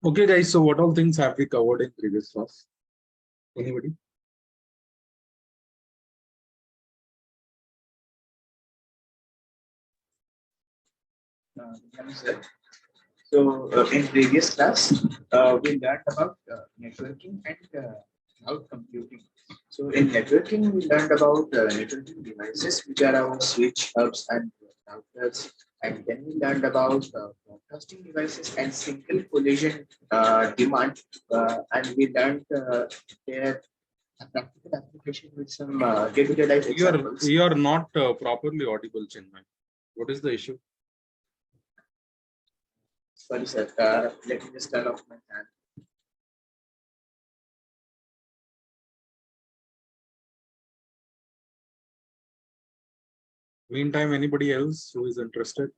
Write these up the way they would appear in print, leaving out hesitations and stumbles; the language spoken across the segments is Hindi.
Okay, guys. So, what all things have we covered in previous class? Anybody? Sir. So, in previous class, we learned about networking and cloud computing. So, in networking, we learned about networking devices, which are our switch, hubs, and routers. And then we learned about broadcasting devices and single collision demand. And we learned their practical application with some day-to-day life examples. You are not properly audible, Chinmay. What is the issue? Sorry, sir. Let me just turn off my fan. Meantime, anybody else who is interested?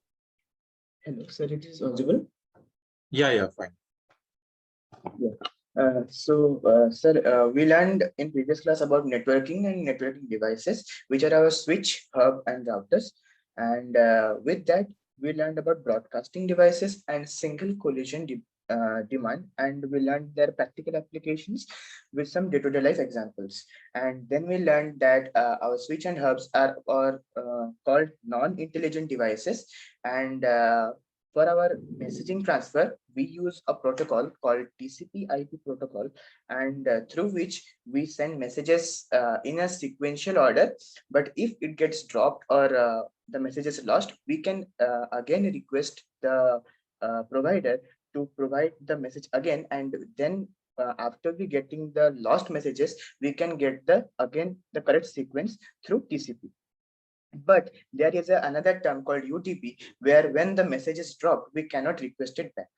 Hello, sir. It is audible. Yeah, fine. Yeah. Sir, we learned in previous class about networking and networking devices, which are our switch, hub, and routers. And with that, we learned about broadcasting devices and single collision demand, and we learned their practical applications with some day-to-day life examples. And then we learned that our switch and hubs are called non-intelligent devices, and for our messaging transfer, we use a protocol called TCP/IP protocol, and through which we send messages in a sequential order. But if it gets dropped or the message is lost, we can again request the provider to provide the message again, and then after we getting the lost messages, we can get the correct sequence through TCP. But there is another term called UDP, where when the message is dropped, we cannot request it back.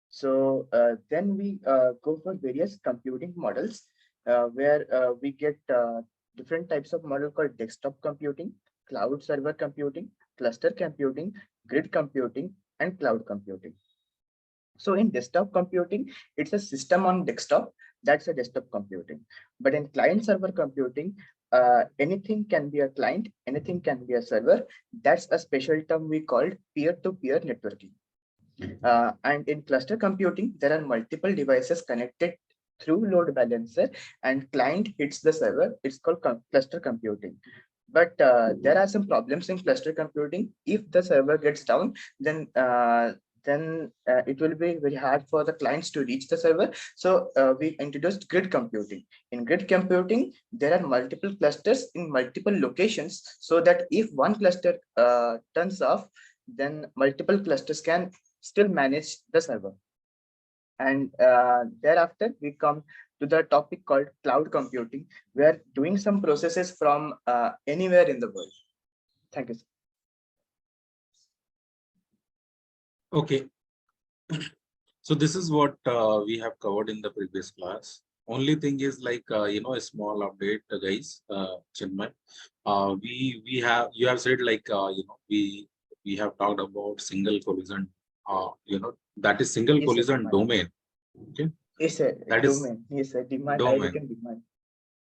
So then we go for various computing models, where we get different types of model called desktop computing, cloud server computing, cluster computing, grid computing, and cloud computing. So in desktop computing, it's a system on desktop. That's a desktop computing. But in client server computing, anything can be a client, anything can be a server. That's a special term we called peer-to-peer networking. And in cluster computing, there are multiple devices connected through load balancer, and client hits the server. It's called cluster computing. But there are some problems in cluster computing. If the server gets down, then it will be very hard for the clients to reach the server. So we introduced grid computing. In grid computing, there are multiple clusters in multiple locations, so that if one cluster turns off, then multiple clusters can still manage the server. And thereafter, we come to the topic called cloud computing, where doing some processes from anywhere in the world. Thank you, sir. Okay. So this is what we have covered in the previous class. Only thing is like a small update, guys. Chinmay, you have said like we have talked about single collision. That is single Yes, sir, collision demand. domain. Okay, Yes, sir, that is domain. Yes, sir, demand. I domain. written demand.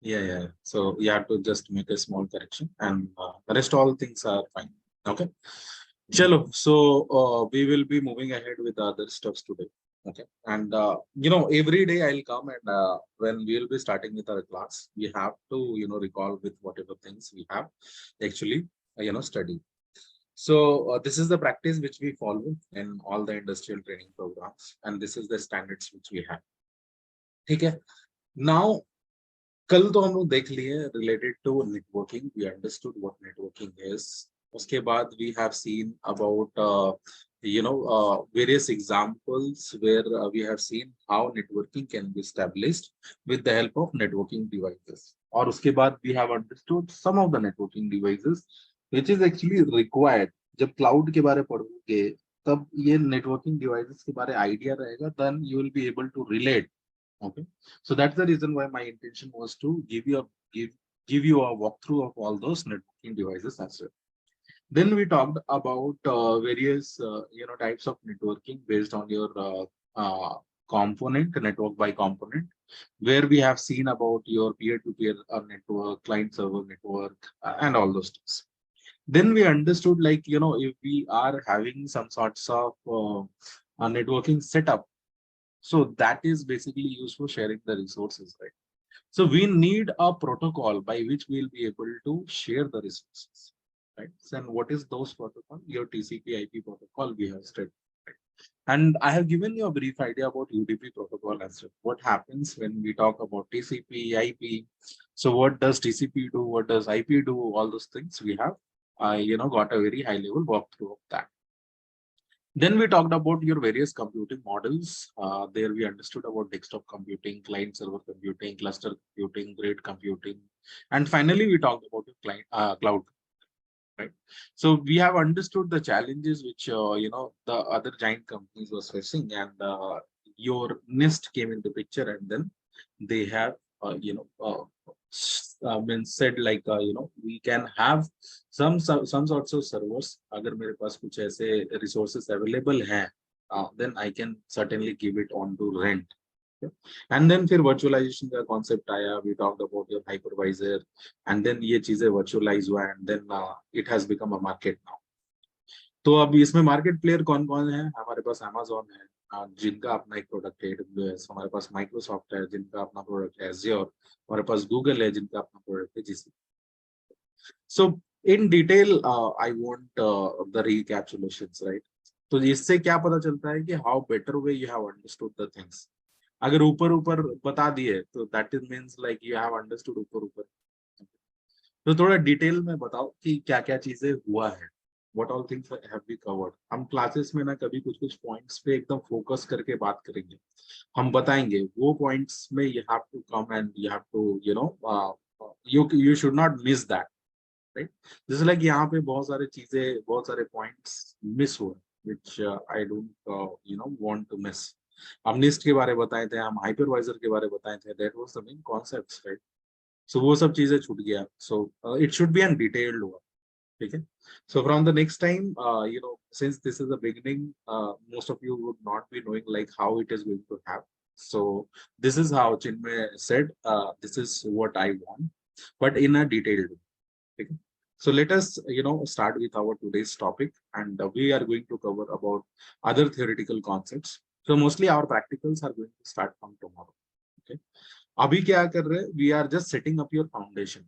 Yeah. So you have to just make a small correction, and the rest all things are fine. Okay. Chalo, so we will be moving ahead with other stuffs today. Okay. And every day I'll come and when we'll be starting with our class, we have to, recall with whatever things we have actually, study. So this is the practice which we follow in all the industrial training programs, and this is the standards which we have. Okay. Now, कल तो हम लोग देख लिए related to networking. We understood what networking is. उसके बाद we have seen about various examples where we have seen how networking can be established with the help of networking devices. और उसके बाद we have understood some of the networking devices which is actually required. जब cloud के बारे पढ़ोगे तब ये networking devices के बारे idea रहेगा, then you will be able to relate. Okay, so that's the reason why my intention was to give you a walkthrough of all those networking devices as well. Then we talked about various types of networking based on your component, network by component, where we have seen about your peer-to-peer network, client-server network, and all those things. Then we understood like if we are having some sorts of networking setup, So that is basically used for sharing the resources, right? So we need a protocol by which we'll be able to share the resources, right? So and what is those protocol? Your TCP/IP protocol we have studied. Right? And I have given you a brief idea about UDP protocol as well. What happens when we talk about TCP/IP? So what does TCP do? What does IP do? All those things we have, got a very high level walkthrough of that. Then we talked about your various computing models. There we understood about desktop computing, client server computing, cluster computing, grid computing. And finally, we talked about your cloud, right? So we have understood the challenges which, the other giant companies was facing, and your NIST came into picture, and then they have, said like, we can have some sorts of servers. अगर मेरे पास कुछ ऐसे resources available हैं, then I can certainly give it on to rent. Okay? And then फिर virtualization का concept आया. We talked about your hypervisor, and then ये चीजें virtualize हुआ, and then it has become a market now. तो अब इसमें मार्केट प्लेयर कौन कौन है? हमारे पास Amazon है, जिनका अपना एक प्रोडक्ट है AWS, हमारे पास माइक्रोसॉफ्ट है जिनका अपना प्रोडक्ट है Azure, हमारे पास गूगल है जिनका अपना प्रोडक्ट है GCP. So in detail, I want the recapitulations, right? तो इससे क्या पता चलता है कि how better way you have understood the things. अगर ऊपर ऊपर बता दिए तो that is means like you have understood ऊपर ऊपर. तो थोड़ा डिटेल में बताओ कि क्या क्या चीजें हुआ है. What all things have we covered? हम क्लासेस में ना कभी कुछ कुछ पॉइंट्स पे एकदम फोकस करके बात करेंगे. हम बताएंगे वो पॉइंट्स में you have to come and you have to you should not miss that, right? जैसे लाइक यहाँ पे बहुत सारे चीजें, बहुत सारे पॉइंट्स मिस हुए which I don't want to miss. हम निस्ट के बारे में बताए थे, हम हाइपरवाइजर के बारे में बताए थे. That was the main concepts, right? So वो सब चीजें छूट गया. So it should be an detailed one. Okay. So from the next time, since this is the beginning, most of you would not be knowing like how it is going to happen. So this is how Chinmay said, this is what I want, but in a detailed way. Okay. So let us, start with our today's topic, and we are going to cover about other theoretical concepts. So mostly our practicals are going to start from tomorrow. Okay. अभी क्या कर रहे हैं? We are just setting up your foundation.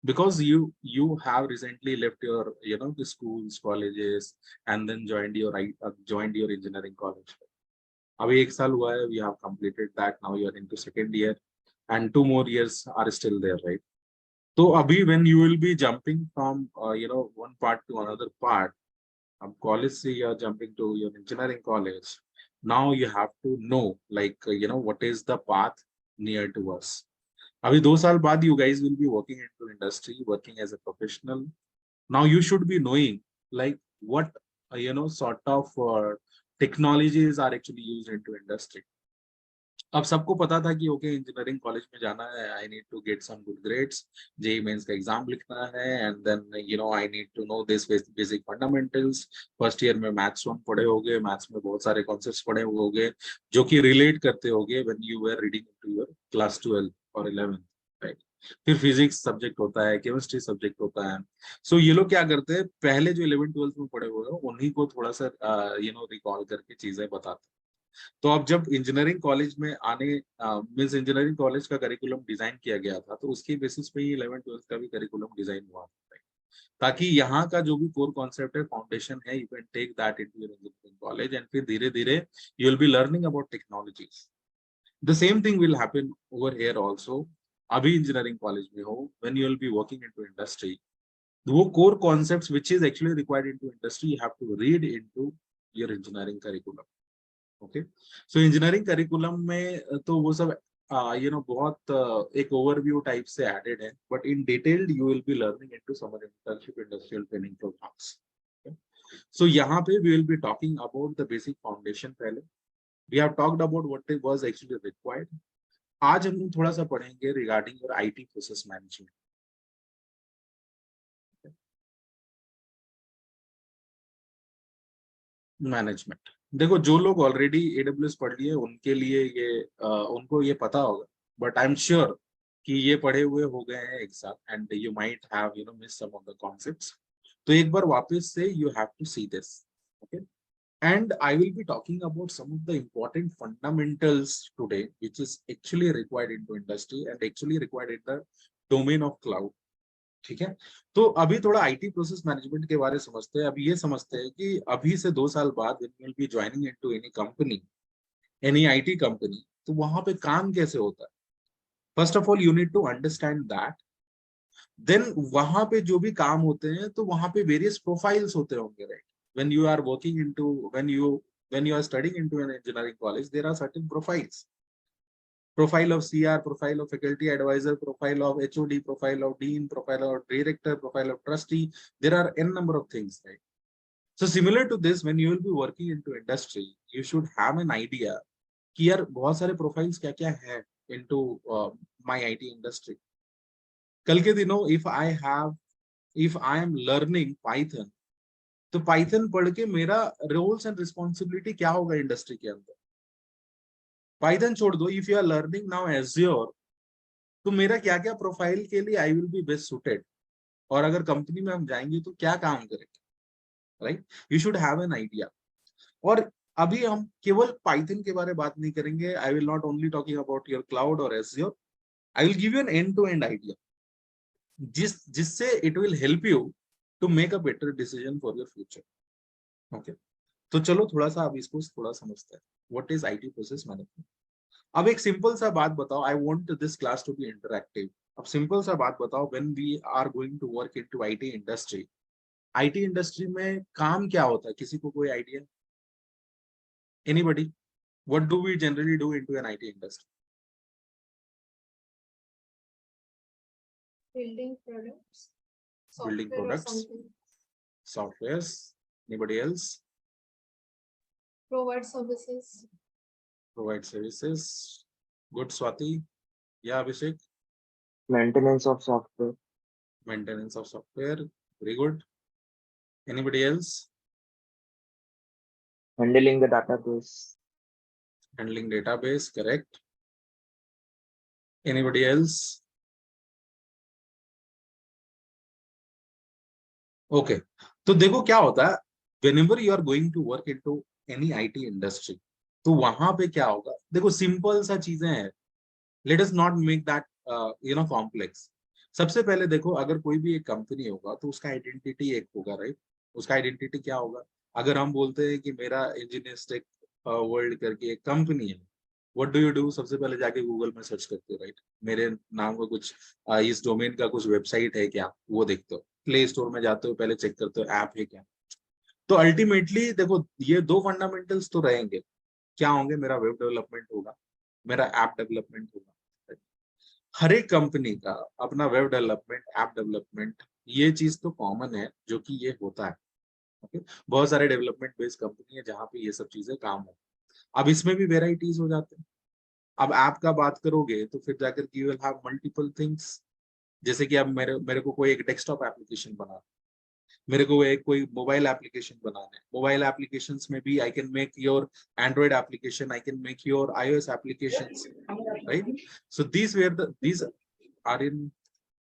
Because you have recently left your the schools, colleges, and then joined your engineering college. अभी एक साल हुआ है, we have completed that. Now you are into second year, and 2 more years are still there, right? So abhi when you will be jumping from one part to another part, college se you are jumping to your engineering college. Now you have to know like what is the path near to us. अभी 2 साल बाद you guys will be working into industry, working as a professional. Now you should be knowing like what sort of technologies are actually used into industry. अब सबको पता था कि ओके इंजीनियरिंग कॉलेज में जाना है, I need to get some good grades, JEE mains का एग्जाम लिखना है, and then I need to know this basic fundamentals. First year में मैथ्स 1 पढ़े होगे, मैथ्स में बहुत सारे कॉन्सेप्ट्स पढ़े होगे जो कि रिलेट करते होगे when you were reading to your class 12 और 11, राइट? फिर फिजिक्स सब्जेक्ट होता है, केमिस्ट्री सब्जेक्ट होता है. सो ये लोग क्या करते हैं, पहले जो 11 12 में पढ़े हुए हैं उन्हीं को थोड़ा सा रिकॉल करके चीजें बताते हैं. तो अब जब इंजीनियरिंग कॉलेज में आने मींस इंजीनियरिंग कॉलेज का करिकुलम डिजाइन किया गया था, तो उसके बेसिस पे ही 11 12 का भी करिकुलम डिजाइन हुआ, ताकि यहाँ का जो भी कोर कॉन्सेप्ट है, फाउंडेशन है, you can take that into your engineering college, and फिर धीरे धीरे you will be learning about technologies. The same thing will happen over here also. अभी इंजीनियरिंग कॉलेज में हो, when you will be working into industry, वो core concepts which is actually required into industry, you have to read into your engineering curriculum. Okay. So engineering curriculum में तो वो सब बहुत एक ओवरव्यू टाइप से एडेड है, but in detailed you will be learning into summer internship industrial training programmes. So यहाँ पे we will be talking about the basic foundation. पहले we have talked about what it was actually required. आज हम थोड़ा सा पढ़ेंगे regarding your IT process management. Management देखो, जो लोग ऑलरेडी AWS पढ़ लिए उनके लिए ये उनको ये पता होगा, बट आई एम श्योर कि ये पढ़े हुए हो गए हैं एक साथ, and you might have miss some of the concepts. तो एक बार वापस से you have to see this. Okay. and I will be talking about some of the important fundamentals today, which is actually required into industry and actually required in the domain of cloud. ठीक है, तो अभी थोड़ा आईटी प्रोसेस मैनेजमेंट के बारे में समझते हैं। अभी ये समझते हैं कि अभी से 2 साल बाद when you will be joining into any company, any IT company, तो वहां पे काम कैसे होता है। First of all you need to understand that, then वहां पे जो भी काम होते हैं तो वहां पे वेरियस प्रोफाइल्स होते होंगे, right. when you are working into when you are studying into an engineering college, there are certain profiles, profile of CR, profile of faculty advisor, profile of HOD, profile of dean, profile of director, profile of trustee. There are n number of things, right? So similar to this, when you will be working into industry, you should have an idea कि यार बहुत सारे profiles क्या क्या है into my IT industry. कल के दिनों if I am learning Python, तो Python पढ़ के मेरा roles and responsibility क्या होगा इंडस्ट्री के अंदर। Python छोड़ दो, if you are learning now Azure, तो मेरा क्या क्या प्रोफाइल के लिए आई विल बी बेस्ट सुटेड, और अगर कंपनी में हम जाएंगे तो क्या काम करेंगे, right. You should have an idea. और अभी हम केवल पाइथन के बारे में बात नहीं करेंगे, I will not only talking about your cloud और Azure, I will give you an end to end idea, जिससे it will help you to make a better decision for your future. Okay, तो चलो थोड़ा सा अब इसको थोड़ा समझते हैं, what is IT process management. अब एक सिंपल सा बात बताओ, I want this class to be interactive. अब सिंपल सा बात बताओ, when we are going to work into IT industry में काम क्या होता है, किसी को कोई idea? Anybody, what do we generally do into an IT industry? Building products, Building software or products, something. softwares. Anybody else? Provide services. Provide services. Good, Swati. Yeah, Abhishek. Maintenance of software. Maintenance of software. Very good. Anybody else? Handling the database. Handling database, correct. Anybody else? Okay, तो देखो क्या होता है, whenever you are going to work into any IT industry, तो वहां पे क्या होगा, देखो सिंपल सा चीजें हैं, let us not make that complex। सबसे पहले देखो, अगर कोई भी एक कंपनी होगा तो उसका आइडेंटिटी एक होगा, राइट। उसका आइडेंटिटी क्या होगा, अगर हम बोलते हैं कि मेरा इंजीनियर्स टेक वर्ल्ड करके एक कंपनी है, व्हाट डू यू डू, सबसे पहले जाके गूगल में सर्च करते हो, राइट। मेरे नाम का कुछ इस डोमेन का कुछ वेबसाइट है क्या, वो देखते हो, प्ले स्टोर में जाते हो, पहले चेक करते हो ऐप है क्या। तो अल्टीमेटली देखो ये दो फंडामेंटल्स तो रहेंगे, क्या होंगे, मेरा वेब डेवलपमेंट होगा, मेरा ऐप डेवलपमेंट होगा। हर एक कंपनी का अपना वेब डेवलपमेंट, ऐप डेवलपमेंट, ये चीज तो कॉमन है जो कि ये होता है। ओके, बहुत सारे डेवलपमेंट बेस्ड कंपनी है जहाँ पे ये सब चीजें काम हो। अब इसमें भी वेराइटीज हो जाते हैं। अब ऐप का बात करोगे तो फिर जाकर you will have multiple things, जैसे कि अब मेरे को कोई एक डेस्कटॉप एप्लीकेशन बनाना, मेरे को एक कोई मोबाइल एप्लीकेशन बनाना है, मोबाइल एप्लीकेशंस में भी I can make your Android application, I can make your iOS applications, right? So these are in,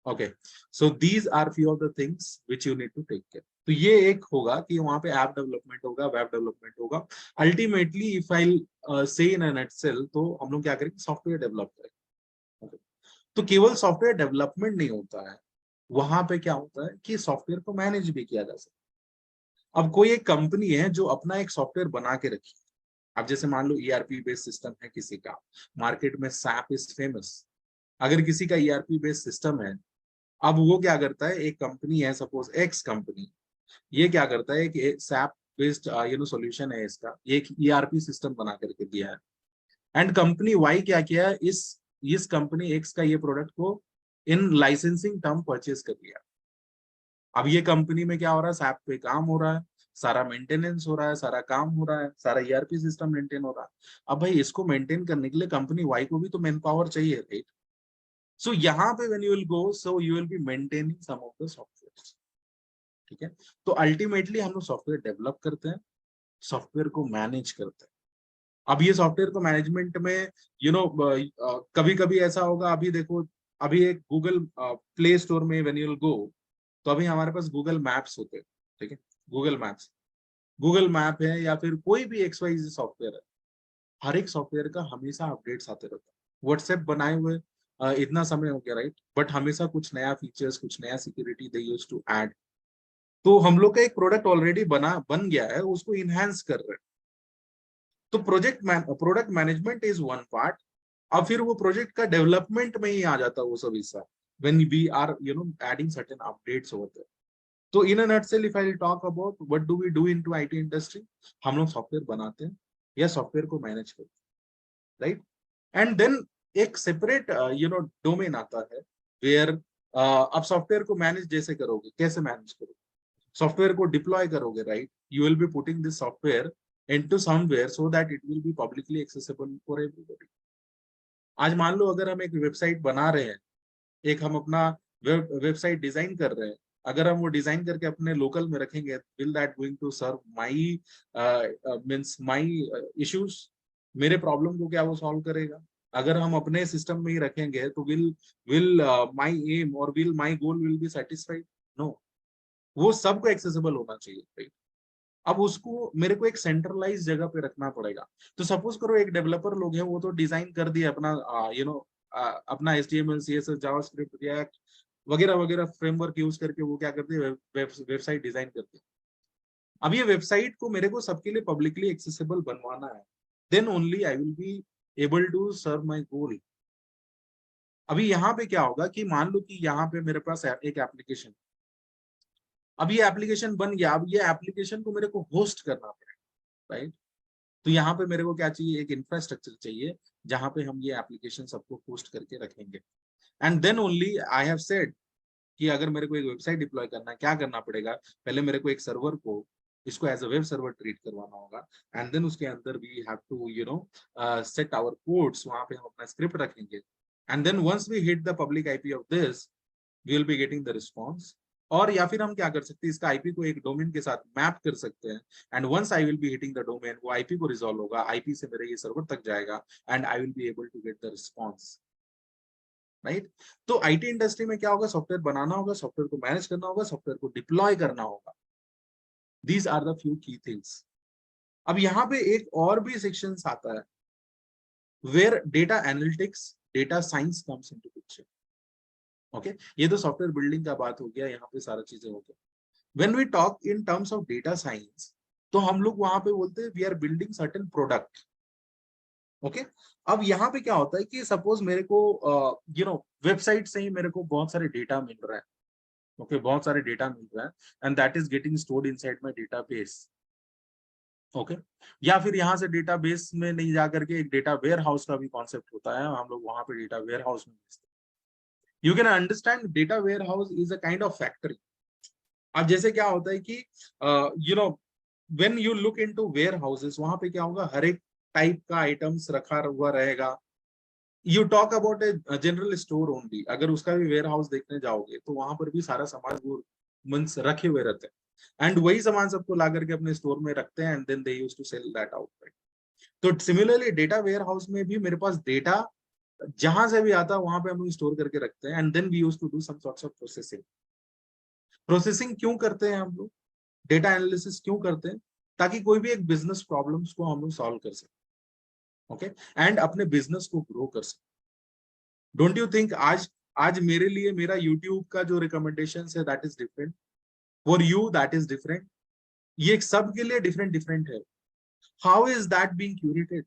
okay, so these are few of the things which you need to take care। तो ये एक होगा कि वहां पे ऐप डेवलपमेंट होगा, वेब डेवलपमेंट होगा। अल्टीमेटली इफ आई से इन अ नटसेल, तो हम लोग क्या करेंगे, सॉफ्टवेयर डेवलप करेंगे। okay? तो केवल सॉफ्टवेयर डेवलपमेंट नहीं होता है, वहां पे क्या होता है कि सॉफ्टवेयर को मैनेज भी किया जा सकता है। अब कोई एक कंपनी है जो अपना एक सॉफ्टवेयर बना के रखी, अब जैसे मान लो ERP बेस्ड सिस्टम है किसी का, मार्केट में SAP इज फेमस, अगर किसी का ERP बेस्ड सिस्टम है, अब वो क्या करता है, एक कंपनी है सपोज एक्स कंपनी, ये क्या करता है कि SAP बेस्ड सॉल्यूशन है इसका, ये एक ERP सिस्टम बना करके दिया है, एंड कंपनी वाई क्या किया, इस कंपनी एक्स का ये प्रोडक्ट को इन लाइसेंसिंग टर्म परचेज कर लिया। अब ये कंपनी में क्या हो रहा है, SAP पे काम हो रहा है, सारा मेंटेनेंस हो रहा है, सारा काम हो रहा है, सारा ERP सिस्टम मेंटेन हो रहा है। अब भाई इसको मेंटेन करने के लिए कंपनी वाई को भी तो मैन पावर चाहिए, राइट। सो यहाँ पे when you will go, so you will be maintaining some of the software, ठीक है। तो अल्टीमेटली हम लोग सॉफ्टवेयर डेवलप करते हैं, सॉफ्टवेयर को मैनेज करते हैं। अब ये सॉफ्टवेयर को मैनेजमेंट में कभी कभी ऐसा होगा, अभी देखो, अभी एक गूगल प्ले स्टोर में व्हेन यू विल गो, तो अभी हमारे पास गूगल मैप्स होते हैं, ठीक है, गूगल मैप्स। गूगल मैप है या फिर कोई भी XYZ सॉफ्टवेयर है, हर एक सॉफ्टवेयर का हमेशा अपडेट्स आते रहता है। व्हाट्सएप बनाए हुए इतना समय हो गया, राइट, बट हमेशा कुछ नया फीचर्स, कुछ नया security they used to add. तो हम लोग का एक प्रोडक्ट ऑलरेडी बन गया है, उसको इनहेंस कर रहे हैं। तो product management is one part. अब फिर वो प्रोजेक्ट का डेवलपमेंट में ही आ जाता है वो सब हिस्सा, when we are adding certain updates over there. तो in a nutshell if I talk about what do we do into IT industry, हम लोग सॉफ्टवेयर बनाते हैं या सॉफ्टवेयर को मैनेज करते हैं, राइट। एंड देन एक सेपरेट डोमेन आता है वेयर अब सॉफ्टवेयर को मैनेज जैसे करोगे, कैसे मैनेज करोगे, सॉफ्टवेयर को डिप्लॉय करोगे, right, you will be putting this software into somewhere so that it will B publicly accessible for everybody. आज मान लो अगर हम एक वेबसाइट बना रहे हैं, एक हम अपना वेबसाइट डिजाइन कर रहे हैं, अगर हम वो डिजाइन करके अपने लोकल में रखेंगे, will that going to serve my means my issues, मेरे प्रॉब्लम को क्या वो सॉल्व करेगा? अगर हम अपने सिस्टम में ही रखेंगे तो विल माई एम और will my goal will be satisfied? No, वो सबको एक्सेसिबल होना चाहिए, राइट। अब उसको मेरे को एक सेंट्रलाइज जगह पे रखना पड़ेगा। तो सपोज करो एक डेवलपर लोग हैं, वो तो डिजाइन कर दिया अपना अपना HTML CSS जावास्क्रिप्ट रिएक्ट वगैरह वगैरह फ्रेमवर्क यूज करके वो क्या करते हैं, वेबसाइट डिजाइन करते हैं। अब ये वेबसाइट को मेरे को सबके लिए पब्लिकली एक्सेसिबल बनवाना है, then only I will be able to serve my goal. अभी यहाँ पे क्या होगा कि मान लो कि यहाँ पे मेरे पास एक एप्लीकेशन, अब ये एप्लीकेशन बन गया, अब ये एप्लीकेशन को मेरे को होस्ट करना पड़ेगा, राइट। तो यहाँ पे मेरे को क्या चाहिए, एक इंफ्रास्ट्रक्चर चाहिए जहां पे हम ये एप्लीकेशन सबको होस्ट करके रखेंगे। And then only I have said कि अगर मेरे को एक वेबसाइट डिप्लॉय करना है, क्या करना पड़ेगा, पहले मेरे को एक सर्वर को इसको as a web server treat करवाना होगा, एंड देन उसके अंदर we have to set our codes, वहां पे हम अपना स्क्रिप्ट रखेंगे, and then once we hit the public IP of this we will be getting the response. और या फिर हम क्या कर सकते हैं, इसका आईपी को एक डोमेन के साथ मैप कर सकते हैं, and once I will be hitting the domain, वो आईपी को रिजॉल्व होगा, आईपी से मेरे ये सर्वर तक जाएगा, and I will be able to get the response, right. तो आईटी इंडस्ट्री में क्या होगा, सॉफ्टवेयर बनाना होगा, सॉफ्टवेयर को मैनेज करना होगा, सॉफ्टवेयर को डिप्लॉय करना होगा। These are the few key things. अब यहाँ पे एक और भी सेक्शन आता है where data analytics, data science comes into picture. Okay, ये तो सॉफ्टवेयर बिल्डिंग का बात हो गया, यहाँ पे सारा चीजें हो गया। When we talk in terms of data science, तो हम लोग वहां पे बोलते हैं we are building certain product. Okay, अब यहाँ पे क्या होता है कि सपोज मेरे को वेबसाइट से ही मेरे को बहुत सारे डेटा मिल रहा है, ओके, बहुत सारे डेटा मिल रहा है, and that is getting stored inside my database. Okay, या फिर यहाँ से डेटाबेस में नहीं जा करके एक डेटा वेयर हाउस का भी कॉन्सेप्ट होता है, हम लोग वहां पे डेटा वेयर हाउस में भेजते हैं। You can understand data warehouse is a kind of factory. अब जैसे क्या होता है कि when you look into warehouses, वहां पे क्या होगा, हर एक टाइप का आइटम्स रखा हुआ रहेगा। You talk about a general store only, अगर उसका भी वेयर हाउस देखने जाओगे तो वहां पर भी सारा सामान वो मींस रखे हुए रहते हैं, एंड वही सामान सबको ला करके अपने स्टोर में रखते हैं, and then they used to sell that out. तो सिमिलरली डेटा वेयर हाउस में भी मेरे पास डेटा जहां से भी आता है वहां पे हम स्टोर करके रखते हैं, and then we used to do some sorts of processing. Processing क्यों करते हैं हम लोग, डेटा एनालिसिस क्यों करते हैं, ताकि कोई भी एक बिजनेस प्रॉब्लम्स को हम लोग सॉल्व कर सके, ओके, एंड अपने बिजनेस को ग्रो कर सके। डोंट यू थिंक आज आज मेरे लिए मेरा यूट्यूब का जो रिकमेंडेशन है that is different, for you that is different, ये सब के लिए डिफरेंट डिफरेंट है। How is that being curated?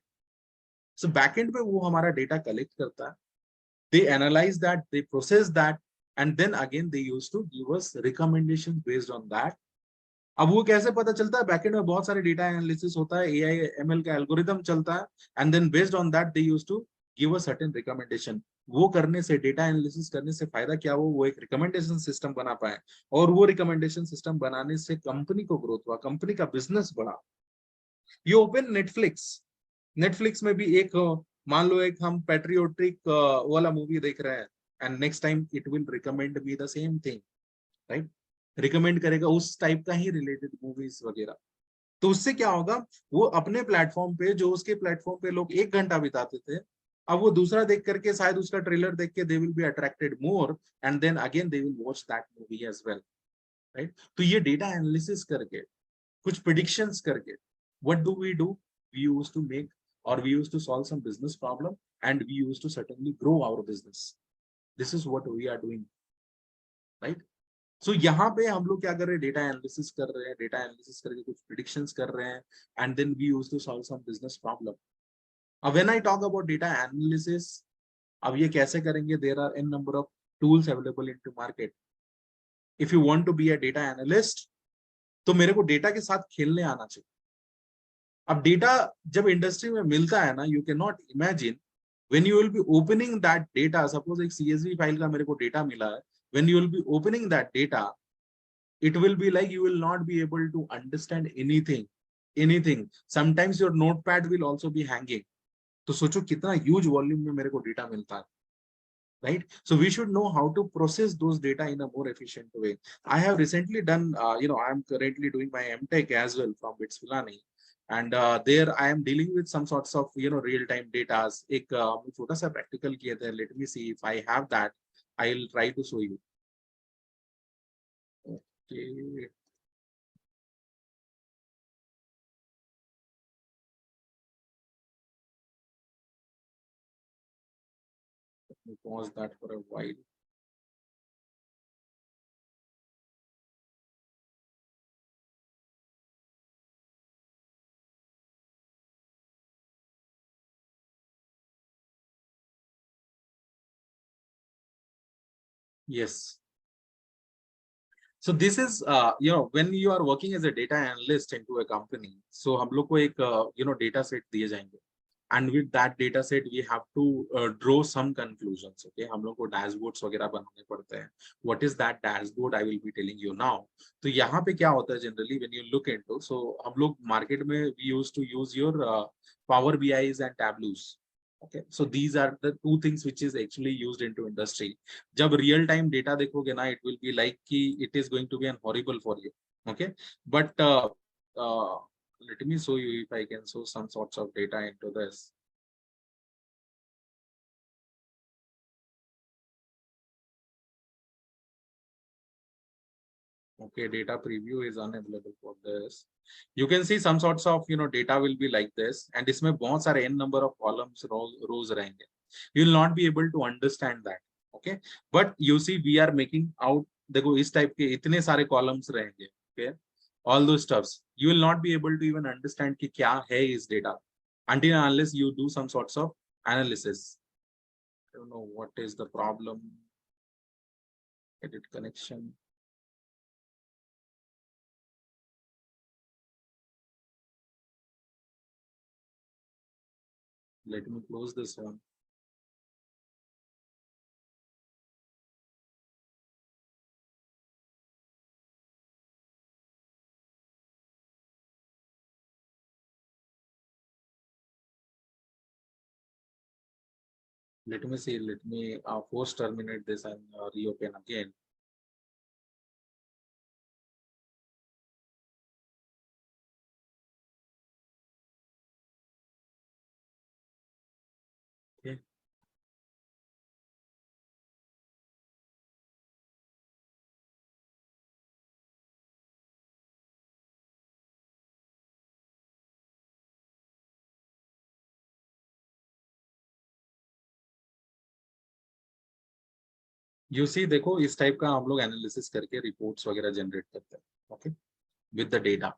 So backend में वो हमारा डेटा कलेक्ट करता है, they analyze that, they process that, and then again they used to give us recommendations based on that. अब वो कैसे पता चलता है, बैकएंड में बहुत सारे डेटा एनालिसिस होता है, एआई एमएल का एल्गोरिथम चलता है, and then based on that they used to give a certain recommendation. वो करने से, डेटा एनालिसिस करने से फायदा क्या हो, वो एक रिकमेंडेशन सिस्टम बना पाए, और वो रिकमेंडेशन सिस्टम बनाने से कंपनी को ग्रोथ हुआ, कंपनी का बिजनेस बढ़ा। ये ओपन नेटफ्लिक्स, नेटफ्लिक्स में भी एक मान लो एक हम पैट्रियोटिक वाला मूवी देख रहे हैं, and next time it will recommend me the same thing, right, recommend करेगा उस टाइप का ही रिलेटेड मूवीज वगैरह। तो उससे क्या होगा, वो अपने प्लेटफॉर्म पे, जो उसके प्लेटफॉर्म पे लोग 1 घंटा बिताते थे, अब वो दूसरा देख करके, शायद उसका ट्रेलर देख के they will be attracted more, and then again they will watch that movie as well, right. तो ये डेटा एनालिसिस करके कुछ predictions करके. What do? We used to make, or we used to solve some business problem, and we used to certainly grow our business. This is what we are doing, right? So यहाँ पे हम लोग क्या कर रहे हैं, डेटा एनालिसिस कर रहे हैं, डेटा एनालिसिस करके कुछ प्रिडिक्शंस कर रहे हैं, and then we used to solve some business problem. When I talk about data analysis, अब ये कैसे करेंगे? There are n number of tools available into market. If you want to be a data analyst, तो मेरे को डेटा के साथ खेलने आना चाहिए. अब डेटा जब इंडस्ट्री में मिलता है ना, you cannot imagine when you will be opening that data. Suppose एक CSV फाइल का मेरे को डेटा मिला है. When you will be opening that data, it will be like you will not be able to understand anything. Sometimes your notepad will also be hanging. तो सोचो कितना huge volume में मेरे को डेटा मिलता है, right? So we should know how to process those data in a more efficient way. I have recently done, I am currently doing my MTech as well from BITS Pilani, and there I am dealing with some sorts of real-time data. एक छोटा सा practical किए थे. Let me see if I have that. I'll try to show you. Okay. Let me pause that for a while. Yes. So this is, when you are working as a data analyst into a company, so हम लोग को एक, data set दिए जाएंगे. And with that data set, we have to draw some conclusions. Okay, हम लोग को dashboards वगैरह बनाने पड़ते हैं. What is that dashboard? I will be telling you now. तो यहाँ पे क्या होता है generally when you look into, so हम लोग market में we used to use your Power BIs and Tableaus. Okay, so these are the two things which is actually used into industry. जब real time data देखोगे ना, it will be like कि it is going to be an horrible for you. Okay, but let me show you if I can show some sorts of data into this. Okay, data preview is unavailable for this. You can see some sorts of data will be like this, and इसमें बहुत सारे n number of columns, rows रहेंगे. You will not be able to understand that. Okay, but you see we are making out. देखो इस type के इतने सारे columns रहेंगे. Okay, all those stuffs. You will not be able to even understand कि क्या है इस data until unless you do some sorts of analysis. I don't know what is the problem. Edit connection. Let me close this one. Let me see. Let me force terminate this and reopen again. Okay. You see, देखो इस टाइप का हम लोग एनालिसिस करके रिपोर्ट्स वगैरह जनरेट करते हैं. Okay, with the data.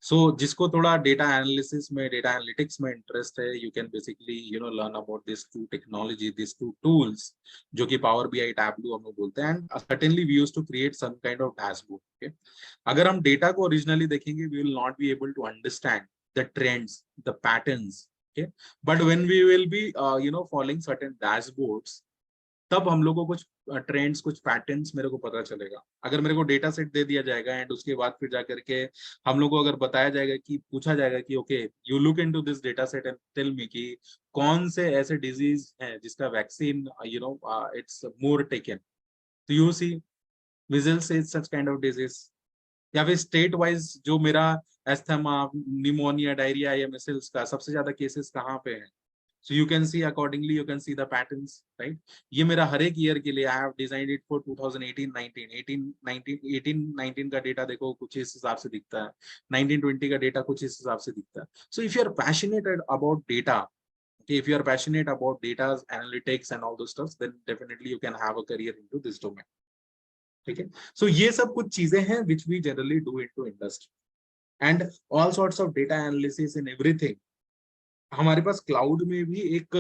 So जिसको थोड़ा डेटा एनालिसिस में, डेटा एनालिटिक्स में इंटरेस्ट है, you can basically learn about this two technology, this two tools, जो कि पावर बीआई, टैबलू हम लोग बोलते हैं. And certainly we used to create some kind of dashboard. Okay, अगर हम डेटा को ओरिजिनली देखेंगे, we will not be able to understand the trends, the patterns. Okay, but when we will be following certain dashboards, तब हम लोग को कुछ ट्रेंड्स, कुछ पैटर्न्स मेरे को पता चलेगा. अगर मेरे को डेटा सेट दे दिया जाएगा एंड उसके बाद फिर जाकर के हम लोग को अगर बताया जाएगा कि, पूछा जाएगा कि okay you look into this data set and tell me कि कौन से ऐसे डिजीज हैं जिसका वैक्सीन इट्स मोर टेकन. तो you see measles is such kind of disease. या फिर स्टेट वाइज जो मेरा एस्थमा, निमोनिया, डायरिया या मिसल्स का सबसे ज्यादा केसेस कहाँ पे है. So you can see accordingly, you can see the patterns, right? ये मेरा हर एक ईयर के लिए I have designed it for 2018, 19, 18 का डेटा देखो कुछ इस हिसाब से दिखता है, 19-20 का डेटा कुछ इस हिसाब से दिखता है. So if you are passionate about data, okay, if you are passionate about data analytics and all those stuff, then definitely you can have a career into this domain. ठीक है? So ये सब कुछ चीजें हैं which we generally do into industry and all sorts of data analysis and everything. हमारे पास क्लाउड में भी एक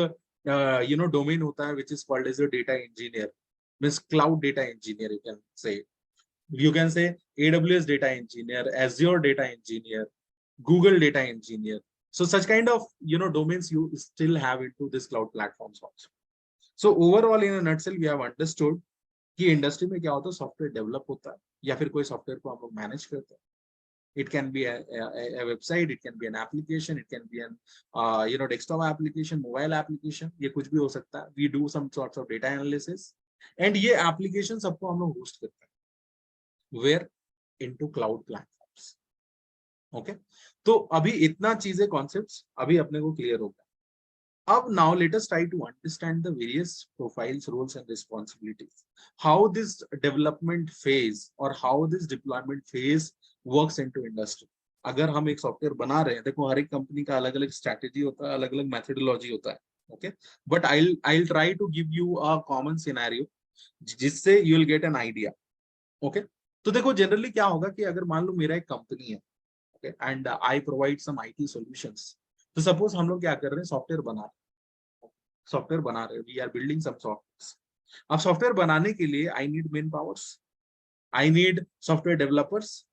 डोमेन होता है which is called as a data engineer, means cloud data engineer. You can say AWS data engineer, Azure data engineer, Google data engineer. So such kind of domains you still have into this cloud platforms also. So overall in a nutshell we have understood कि इंडस्ट्री में क्या होता है, सॉफ्टवेयर डेवलप होता है या फिर कोई सॉफ्टवेयर को हम लोग मैनेज करते हैं. It can be a website, it can be an application, it can be an desktop application, mobile application, ये कुछ भी हो सकता है. We do some sorts of data analysis and ये application सबको हम लोग host करते हैं where into cloud platforms. Okay, तो अभी इतना चीजें concepts अभी अपने को clear हो गया. अब now let us try to understand the various profiles, roles and responsibilities. How this development phase or how this deployment phase works into industry. अगर हम एक सॉफ्टवेयर बना रहे हैं, देखो हर एक कंपनी का अलग अलग स्ट्रैटेजी होता है, अलग अलग मेथोडोलॉजी होता है. Okay, but I'll try to give you a common scenario जिससे you will get an idea. Okay, तो देखो जनरली क्या होगा कि अगर मान लो मेरा एक कंपनी है, okay, and I provide some IT solutions. तो सपोज हम लोग क्या कर रहे हैं, सॉफ्टवेयर बना रहे हैं, we are building some software. अब सॉफ्टवेयर बनाने के लिए I need men powers, I need software developers.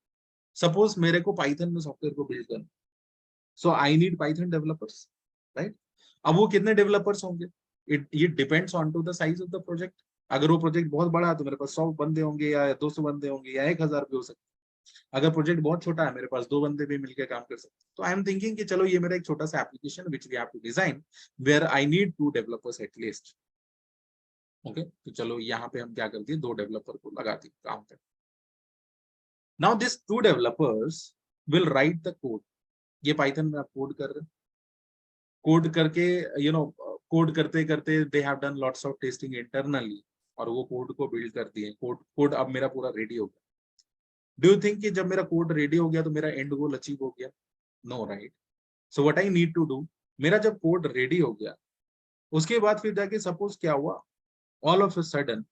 Suppose मेरे को पाइथन में सॉफ्टवेयर को बिल्ड करना, so I need Python developers, right? अब वो कितने डेवलपर्स होंगे, it depends on to the size of the project. अगर वो प्रोजेक्ट बहुत बड़ा है तो मेरे पास 100 बंदे होंगे या 200 बंदे होंगे या 1000 भी हो सकते हैं. अगर प्रोजेक्ट बहुत छोटा है, मेरे पास 2 बंदे भी मिलकर काम कर सकते हैं. तो आई एम थिंकिंग कि चलो ये मेरा एक छोटा सा application which we have to design where I need 2 developers at least. Okay, तो चलो यहाँ पे हम क्या करते हैं, 2 डेवलपर को लगाते हैं काम करते. Now these 2 developers will write the code. ये पाइथन में आप कोड कर रहे हैं, कोड करके कोड करते करते they have done lots of testing internally और वो कोड को बिल्ड कर दिए. कोड अब मेरा पूरा रेडी हो गया. Do you think कि जब मेरा कोड रेडी हो गया तो मेरा एंड गोल अचीव हो गया? No, right? So what I need to do, मेरा जब कोड रेडी हो गया उसके बाद फिर जाके सपोज क्या हुआ, all of a sudden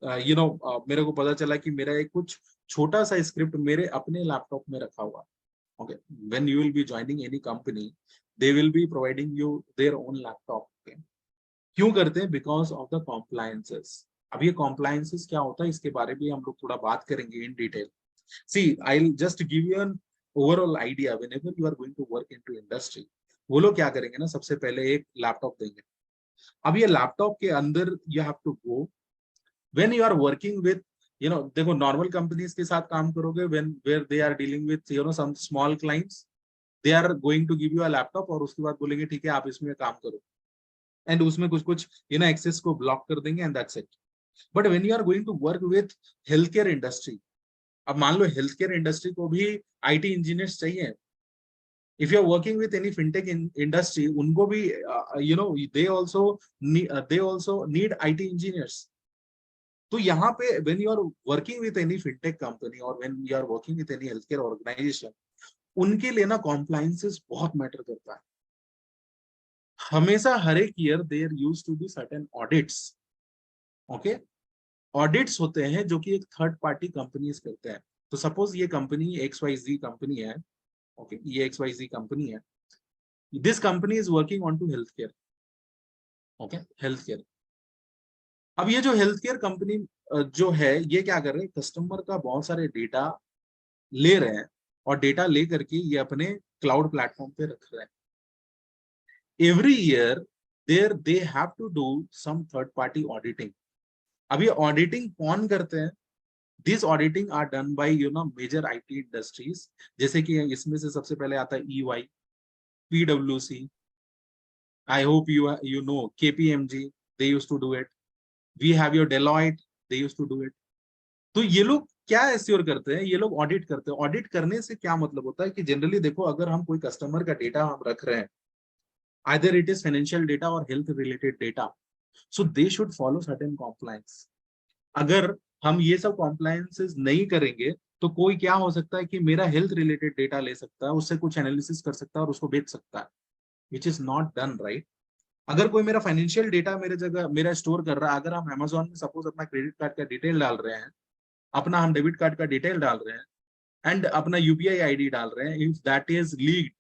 मेरे को पता चला कि मेरा एक कुछ छोटा सा स्क्रिप्ट मेरे अपने लैपटॉप में रखा हुआ. Okay, when you will be joining any company they will be providing you their own laptop. क्यों करते हैं? Because of the compliances. अब ये कॉम्प्लायंसेस क्या होता है इसके बारे में हम लोग थोड़ा बात करेंगे in detail. See I will just give you an overall idea. Whenever you are going to work into industry, वो लोग क्या करेंगे ना, सबसे पहले एक लैपटॉप देंगे. अब ये लैपटॉप के अंदर you have to go when you are working with देखो नॉर्मल कंपनीज के साथ काम करोगे where they are dealing with some small clients, they are going to give you a laptop और उसके बाद बोलेंगे ठीक है आप इसमें काम करो एंड उसमें कुछ एक्सेस को ब्लॉक कर देंगे and that's it. But when you are going to work with health care industry, अब मान लो हेल्थ केयर इंडस्ट्री को भी IT इंजीनियर्स चाहिए. If you are working with any fintech industry, उनको भी they also need IT engineers. तो यहाँ पे when you are working with any fintech company or when you are working with any healthcare organization, उनके लिए ना compliances बहुत मैटर करता है. हमेशा हर एक year there used to be certain audits. Okay, audits होते हैं जो कि एक थर्ड पार्टी कंपनीज करते हैं. तो सपोज ये कंपनी XYZ कंपनी है. ओके, ये XYZ कंपनी है. This company is working on to health care. Okay, health care. अब ये जो हेल्थ केयर कंपनी जो है ये क्या कर रहे हैं, कस्टमर का बहुत सारे डेटा ले रहे हैं और डेटा ले करके ये अपने क्लाउड प्लेटफॉर्म पे रख रहे हैं. Every year they have to do some third party auditing. अब ये ऑडिटिंग कौन करते हैं? This auditing are done by major IT industries. जैसे कि इसमें से सबसे पहले आता है EY, PwC, I hope you know KPMG, they used to do it. We have your Deloitte, they used to do it. तो ये लोग क्या एश्योर करते हैं, ये लोग ऑडिट करते हैं. ऑडिट करने से क्या मतलब होता है कि जनरली देखो अगर हम कोई कस्टमर का डेटा हम रख रहे हैं either it is financial data or health related data, so they should follow certain compliance. अगर हम ये सब compliances नहीं करेंगे तो कोई क्या हो सकता है कि मेरा हेल्थ रिलेटेड डेटा ले सकता है, उससे कुछ एनालिसिस कर सकता है और उसको बेच सकता है, which is not done, right? अगर कोई मेरा फाइनेंशियल डेटा मेरे जगह मेरा स्टोर कर रहा है, अगर हम अमेजोन में सपोज अपना क्रेडिट कार्ड का डिटेल डाल रहे हैं, अपना हम डेबिट कार्ड का डिटेल डाल रहे हैं एंड अपना यूपीआई आईडी डाल रहे हैं, if that is lead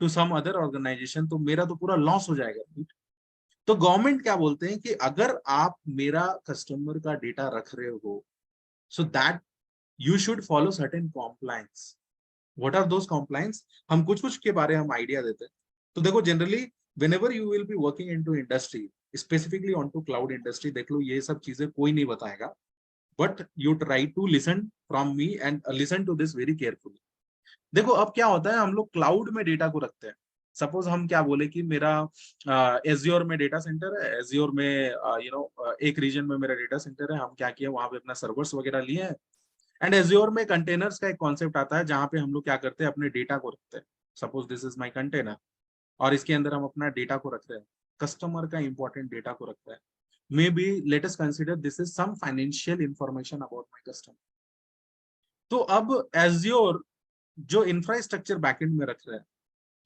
to some other organization, तो मेरा तो पूरा लॉस हो जाएगा। तो गवर्नमेंट क्या बोलते हैं कि अगर आप मेरा कस्टमर का डेटा रख रहे हो, so that you should follow certain compliance. What are those compliance? हम कुछ कुछ के बारे हम आइडिया देते हैं। तो देखो, generally whenever you will be working into industry, specifically onto cloud industry, देख लो ये सब चीजें कोई नहीं बताएगा, but you try to listen from me and listen to this very carefully. देखो अब क्या होता है, हम लोग क्लाउड में डेटा को रखते हैं। सपोज हम क्या बोले कि मेरा एज्योर में डेटा सेंटर है, एज्योर में एक रीजन में मेरा डेटा सेंटर है, हम क्या किए वहां पे अपना सर्वर्स वगैरह लिए हैं, एंड एज्योर में कंटेनर्स का एक कॉन्सेप्ट आता है जहां पे हम लोग क्या करते हैं, अपने डेटा को रखते हैं। Suppose this is my container और इसके अंदर हम अपना डेटा को रख रहे हैं, कस्टमर का इंपॉर्टेंट डेटा को रखते हैं। May be let us consider this is some financial information about my customer. तो अब एज्योर जो इंफ्रास्ट्रक्चर बैकएंड में रख रहे हैं,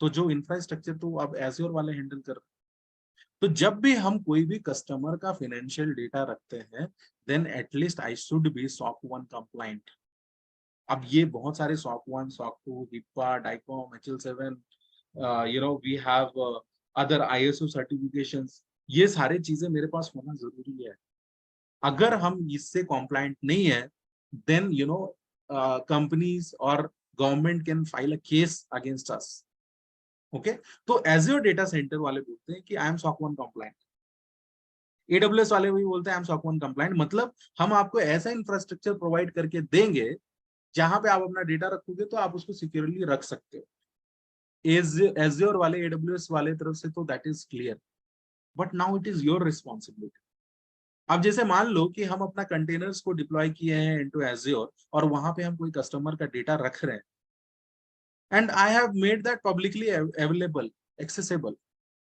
तो जो इंफ्रास्ट्रक्चर तो अब एज्योर वाले हैंडल कर रहे हैं। तो जब भी हम कोई भी कस्टमर का फाइनेंशियल डेटा रखते हैं, then at least I should be SOC 1 compliant. अब ये बहुत सारे SOC 1, SOC 2, HIPAA, DICOM, HL7, we have other ISO certifications, ये सारे चीजें मेरे पास होना जरूरी है। अगर हम इससे कॉम्प्लाइंट नहीं है, then companies or government can file a case against us. Okay, तो Azure data center वाले बोलते हैं कि I am SOC 1 compliant, AWS वाले भी बोलते हैं I am SOC 1 compliant। मतलब हम आपको ऐसा इंफ्रास्ट्रक्चर प्रोवाइड करके देंगे जहां पे आप अपना डेटा रखोगे तो आप उसको सिक्योरली रख सकते हो। Azure वाले, AWS वाले तरफ से तो that is clear, but now it is your responsibility. अब जैसे मान लो कि हम अपना कंटेनर्स को डिप्लॉय किए हैं इनटू Azure और वहां पे हम कोई कस्टमर का डेटा रख रहे हैं, and I have made that publicly available, accessible.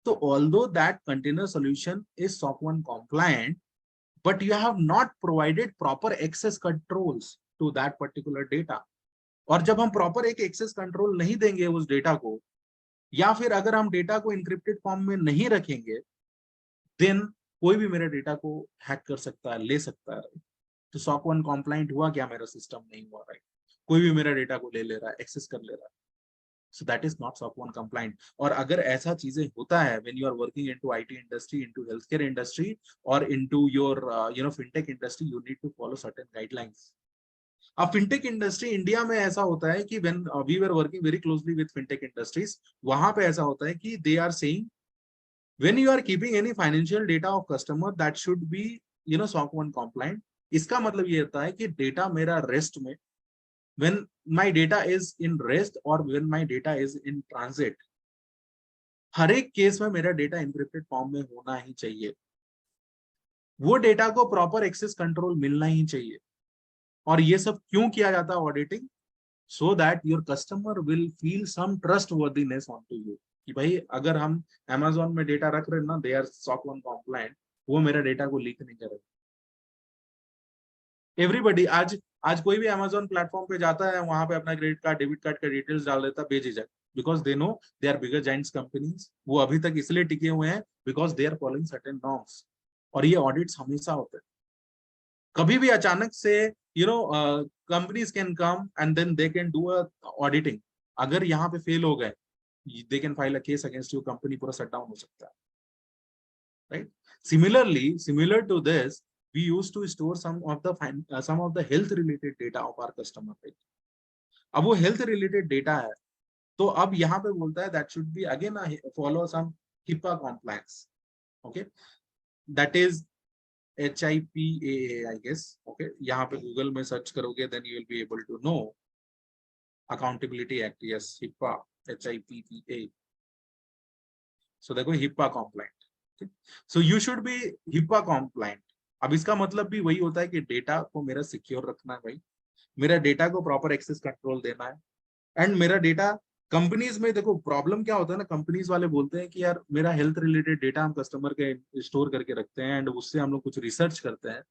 तो although that container solution is SOC 1 compliant, but you have not provided proper access controls to that particular data. और जब हम प्रॉपर एक एक्सेस कंट्रोल नहीं देंगे उस डेटा को, या फिर अगर हम डेटा को इंक्रिप्टेड फॉर्म में नहीं रखेंगे, देन कोई भी मेरे डेटा को हैक कर सकता है, ले सकता है। तो SOC 1 compliant हुआ क्या? मेरा सिस्टम नहीं हुआ, राइट? कोई भी मेरा डेटा को ले रहा है, एक्सेस कर ले रहा है, so that is not SOC 1 compliant। और अगर ऐसा चीजें होता है when you are working into IT industry, into healthcare industry और into your fintech industry, you need to follow certain guidelines. अब फिनटेक इंडस्ट्री इंडिया में ऐसा होता है कि when we were working very closely with fintech industries, वहां पे ऐसा होता है कि they are saying when you are keeping any financial data of customer that should be SOC 1 compliant। इसका मतलब ये होता है कि डेटा मेरा रेस्ट में, when my data is in rest और when my data is in transit, हर एक केस में मेरा डेटा इंक्रिप्टेड फॉर्म में होना ही चाहिए। वो डेटा को प्रॉपर एक्सेस कंट्रोल मिलना ही चाहिए। और ये सब क्यों किया जाता है auditing? So that your customer will feel some trust worthiness on to you, कि भाई अगर हम Amazon में डेटा रख रहे हैं ना, दे आर SOC 1 compliant, वो मेरा डेटा को लीक नहीं करेगा। एवरीबडी आज कोई भी Amazon प्लेटफॉर्म पे जाता है, वहां पे अपना क्रेडिट कार्ड, डेबिट कार्ड का डिटेल्स डाल देता है बेझिझक, because they know they are bigger giants companies. वो अभी तक इसलिए टिके हुए हैं because they are following certain norms, और ये ऑडिट्स हमेशा होते हैं। कभी भी अचानक से companies can come and then they can do a auditing. अगर यहाँ पे फेल हो गए, they can file a case against you, company पूरा शट डाउन हो सकता है, right? Similar to this, we used to store some of the health related data of our customer, right? अब वो health related data है, तो अब यहाँ पे बोलता है that should be again follow some HIPAA compliance, okay? That is HIPAA, I guess, okay? यहाँ पे Google में सर्च करोगे, then you will be able to know Accountability Act, yes, HIPAA, HIPAA. So देखो HIPAA compliant, okay? So you should be HIPAA compliant. अब इसका मतलब भी वही होता है कि डेटा को मेरा सिक्योर रखना है भाई, मेरा डेटा को प्रॉपर एक्सेस कंट्रोल देना है, एंड मेरा डेटा कंपनीज में देखो प्रॉब्लम क्या होता है ना, कंपनीज वाले बोलते हैं कि यार मेरा हेल्थ रिलेटेड डेटा हम कस्टमर के स्टोर करके रखते हैं एंड उससे हम लोग कुछ रिसर्च करते हैं।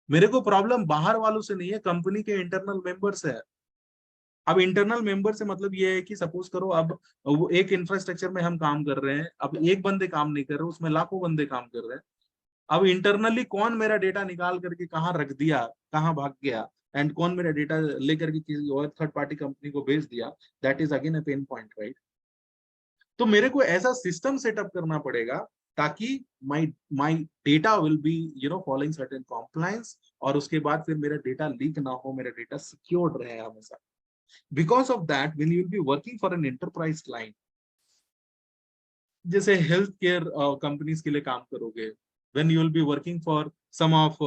मेरे को प्रॉब्लम बाहर वालों से नहीं है, कंपनी के इंटरनल मेंबर से है। अब इंटरनल मेंबर से मतलब ये है कि सपोज करो अब वो एक इंफ्रास्ट्रक्चर में हम काम कर रहे हैं, अब एक बंदे काम नहीं कर रहे, उसमें लाखों बंदे काम कर रहे हैं। अब इंटरनली कौन मेरा डेटा निकाल करके कहाँ रख दिया, कहाँ भाग गया, एंड कौन मेरा डेटा लेकर के किसी और थर्ड पार्टी कंपनी को भेज दिया, that is again a pain point, right. तो मेरे को ऐसा सिस्टम सेटअप करना पड़ेगा ताकि my my data will be following certain compliance, और उसके बाद फिर मेरा डेटा लीक ना हो, मेरा डेटा सिक्योर्ड रहे हमेशा। Because of that when you will be working for an enterprise client, जैसे हेल्थ केयर कंपनीज के लिए काम करोगे, when you will be working for some of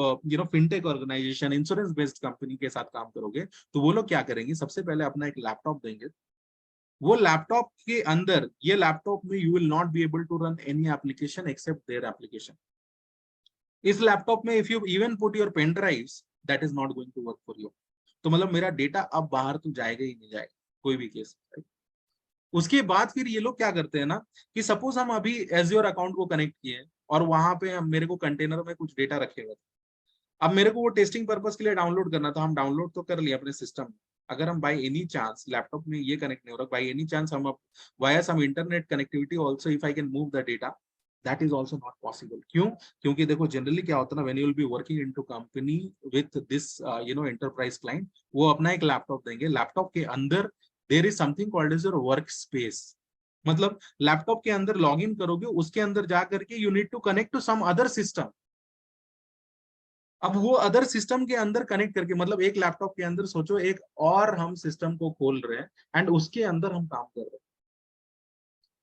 fintech organization, insurance based company के साथ काम करोगे, तो वो लोग क्या करेंगे, सबसे पहले अपना एक लैपटॉप देंगे। वो लैपटॉप के अंदर, ये लैपटॉप में you will not be able to run any application except their application. इस लैपटॉप में if you even put your pen drives, that is not going to work for you. तो मतलब मेरा डेटा अब बाहर तो जाएगा ही नहीं जाएगा, कोई भी केस। उसके बाद फिर ये लोग क्या करते हैं ना, कि सपोज हम अभी एज्योर अकाउंट को कनेक्ट किए और वहां पे हम मेरे को कंटेनर में कुछ डेटा रखे हुए थे। अब मेरे को वो टेस्टिंग पर्पस के लिए डाउनलोड करना था, हम डाउनलोड तो कर लिया अपने सिस्टम में। अगर हम बाय एनी चांस लैपटॉप में ये कनेक्ट नहीं हो रहा, बाय एनी चांस हम via some internet connectivity also if I can move the data, that is also not possible. क्यों? क्योंकि देखो जनरली क्या होता है ना, when you will be working into company with this enterprise client, वो अपना एक लैपटॉप देंगे, लैपटॉप के अंदर there is something called as your work space. मतलब लैपटॉप के अंदर लॉग इन करोगे, उसके अंदर जा करके you need to connect to some other system. अब वो अदर सिस्टम के अंदर कनेक्ट करके, मतलब एक लैपटॉप के अंदर सोचो एक और हम सिस्टम को खोल रहे हैं एंड उसके अंदर हम काम कर रहे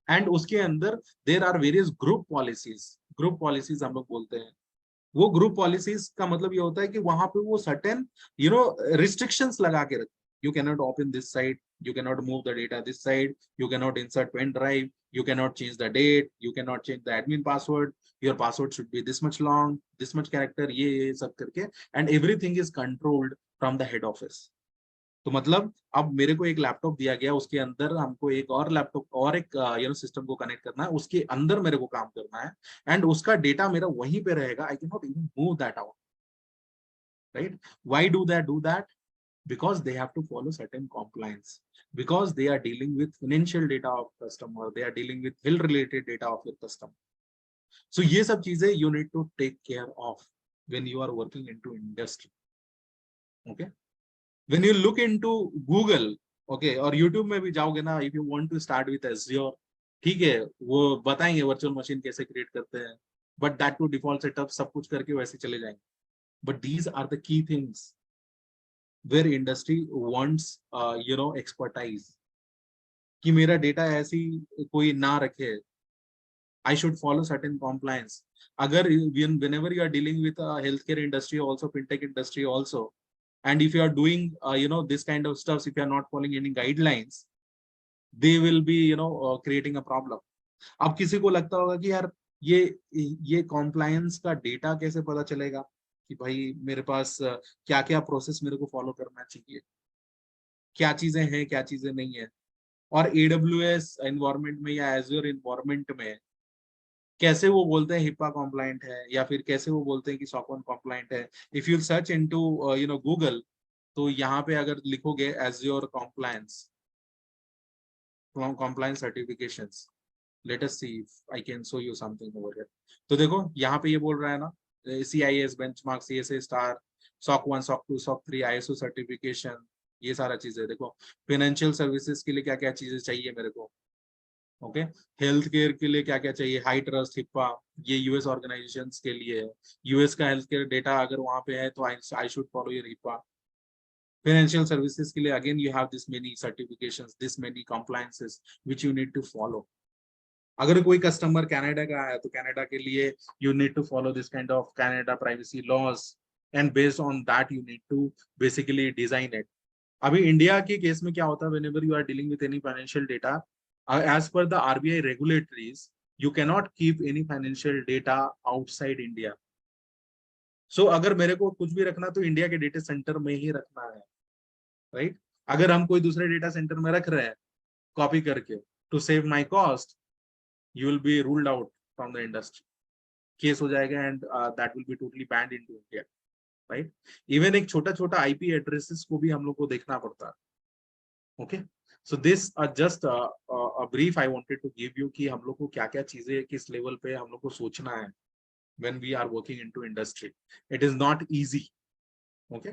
हैं, एंड उसके अंदर there are various group policies. Group policies हम लोग बोलते हैं। वो ग्रुप पॉलिसीज का मतलब ये होता है कि वहां पे वो सर्टेन रिस्ट्रिक्शंस लगा के रखते। You can not open this side, you cannot move the data this side, you cannot insert pen drive, you cannot change the date, you cannot change the admin password, your password should be this much long, this much character, ये सब करके, and everything is controlled from the head office। तो मतलब अब मेरे को एक लैपटॉप दिया गया, उसके अंदर हमको एक और लैपटॉप और एक सिस्टम को कनेक्ट करना है, उसके अंदर मेरे को काम करना है, एंड उसका डेटा मेरा वहीं पे रहेगा। I can not even move that out, right. Why do that? because they have to follow certain compliance, because they are dealing with financial data of customer, they are dealing with health related data of your customer. So ये सब चीजें you need to take care of when you are working into industry, okay। when you look into Google, okay, और YouTube में भी जाओगे ना, if you want to start with Azure, ठीक है, वो बताएंगे वर्चुअल मशीन कैसे क्रिएट करते हैं, but that to default setup सब कुछ करके वैसे चले जाएंगे। but these are the key things where industry wants expertise, कि मेरा डेटा ऐसी कोई ना रखे। I should follow certain compliance। अगर whenever you are dealing with a healthcare industry also, fintech industry also, and if you are doing this kind of stuff, if you are not following any guidelines, they will be creating a problem। अब किसी को लगता होगा कि यार ये compliance का डेटा कैसे पता चलेगा कि भाई मेरे पास क्या क्या प्रोसेस मेरे को फॉलो करना चाहिए, क्या चीजें हैं क्या चीजें नहीं है। और AWS एनवायरनमेंट में या Azure एनवायरनमेंट में कैसे वो बोलते हैं हिप्पा कॉम्प्लाइंट है, या फिर कैसे वो बोलते हैं कि SOC 1 कॉम्प्लाइंट है। If you search into Google, तो यहाँ पे अगर लिखोगे Azure compliance certifications, let us see if I can show you something over here। तो देखो यहाँ पे ये बोल रहा है ना, CIS benchmark, CSA star, SOC 1 SOC 2 SOC 3 ISO certification, ये सारा चीजें देखो। फाइनेंशियल सर्विसेज के लिए क्या क्या चीजें चाहिए मेरे को, ओके। हेल्थ केयर के लिए क्या क्या चाहिए, हाई ट्रस्ट हिप्पा, ये यूएस ऑर्गेनाइजेशंस के लिए है। यूएस का हेल्थ केयर डेटा अगर वहां पे है तो I should follow your HIPAA. Financial services के लिए again you have this many certifications, this many compliances which you need to follow. अगर कोई कस्टमर कनाडा का है तो कनाडा के लिए you need to follow this kind of Canada privacy laws, and based on that you need to basically design it. अभी इंडिया के केस में क्या होता है, whenever you are dealing with any financial data, as per the RBI regulatories, you cannot keep any financial data outside India। So अगर मेरे को कुछ भी रखना तो इंडिया के डेटा सेंटर में ही रखना है, राइट। अगर हम कोई दूसरे डेटा सेंटर में रख रहे हैं कॉपी करके to save my cost, you will be ruled out from the industry, case हो जाएगा and that will be totally banned in to India, right. Even एक छोटा छोटा आईपी एड्रेसेस को भी हम लोग को देखना पड़ता है। Okay, so this just brief I wanted to give you कि हम लोग को क्या क्या चीजें किस लेवल पे हम लोग को सोचना है when we are working into industry. It is not easy. Okay,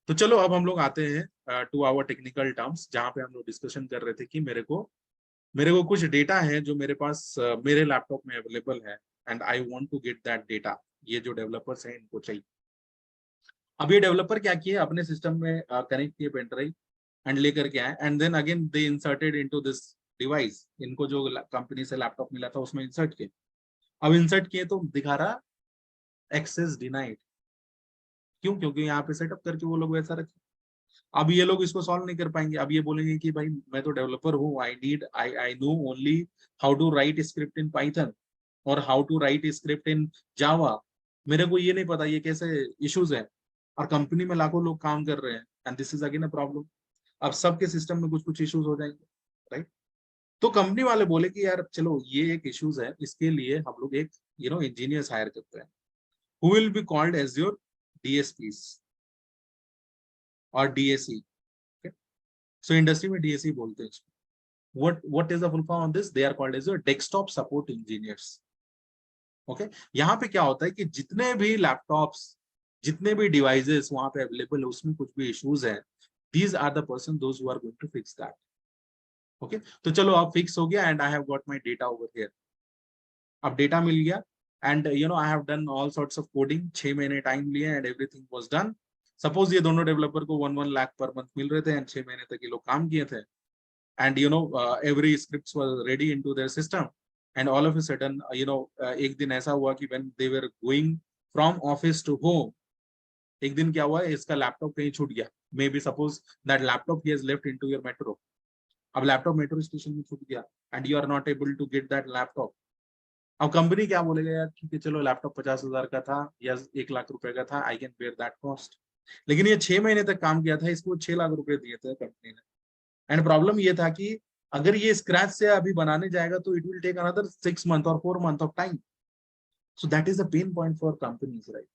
तो चलो अब हम लोग आते हैं टू आवर टेक्निकल टर्म्स, जहां पे हम लोग डिस्कशन कर रहे थे कि मेरे को कुछ डेटा है जो मेरे पास मेरे लैपटॉप में अवेलेबल है and I want to get that data. ये जो डेवलपर्स हैं इनको चाहिए। अब ये डेवलपर क्या किए, अपने सिस्टम में कनेक्ट किए पेन ड्राइव एंड लेकर के आए and then again they inserted into this device. इनको जो कंपनी से लैपटॉप मिला था उसमें इंसर्ट किए। अब इंसर्ट किए तो दिखा रहा एक्सेस डिनाइड। क्यों? क्योंकि यहाँ पे सेटअप करके वो लोग वैसा रखे। अब ये लोग इसको सॉल्व नहीं कर पाएंगे। अब ये बोलेंगे कि भाई मैं तो डेवलपर हूँ, I know only how to write script in Python और how to write script in Java. मेरे को ये नहीं पता ये कैसे इश्यूज है, और कंपनी में लाखों लोग काम कर रहे हैं and this is again a problem. अब सबके सिस्टम में कुछ कुछ इश्यूज हो जाएंगे, राइट। तो कंपनी वाले बोले कि यार चलो ये एक इश्यूज है, इसके लिए हम लोग एक इंजीनियर्स हायर करते हैं who will be called as your DSPs or DSE. Okay, so industry में DSE बोलते हैं इसको। what is the full form on this? They are called as your desktop support engineers. Okay, यहाँ पे क्या होता है कि जितने भी लैपटॉप्स, जितने भी डिवाइसेस वहां पे अवेलेबल है, उसमें कुछ भी इश्यूज है, these are the person those who are going to fix that. Okay, तो चलो अब फिक्स हो गया and I have got my data over here. अब डेटा मिल गया and I have done all sorts of coding. 6 महीने टाइम लिए and everything was done. Suppose ये दोनों डेवलपर को 1 लाख पर मंथ मिल रहे थे एंड 6 महीने तक ये लोग काम किए थे and every scripts was ready into their system and all of a sudden एक दिन ऐसा हुआ कि when they were going from office to home, एक दिन क्या हुआ, इसका लैपटॉप कहीं छूट गया। May be suppose that laptop ही has left into your metro. अब लैपटॉप मेट्रो स्टेशन में छूट गया and you are not able to get that laptop. अब कंपनी क्या बोलेगा, यार ठीक है चलो लैपटॉप 50,000 का था या 1 लाख रुपए का था, I can bear that cost. लेकिन ये 6 महीने तक काम किया था, इसको 6 लाख रुपए दिए थे कंपनी ने। एंड प्रॉब्लम ये था कि अगर ये स्क्रैच से अभी बनाने जाएगा तो it will take another 6 month और 4 month of time. So that is the pain point for companies, right.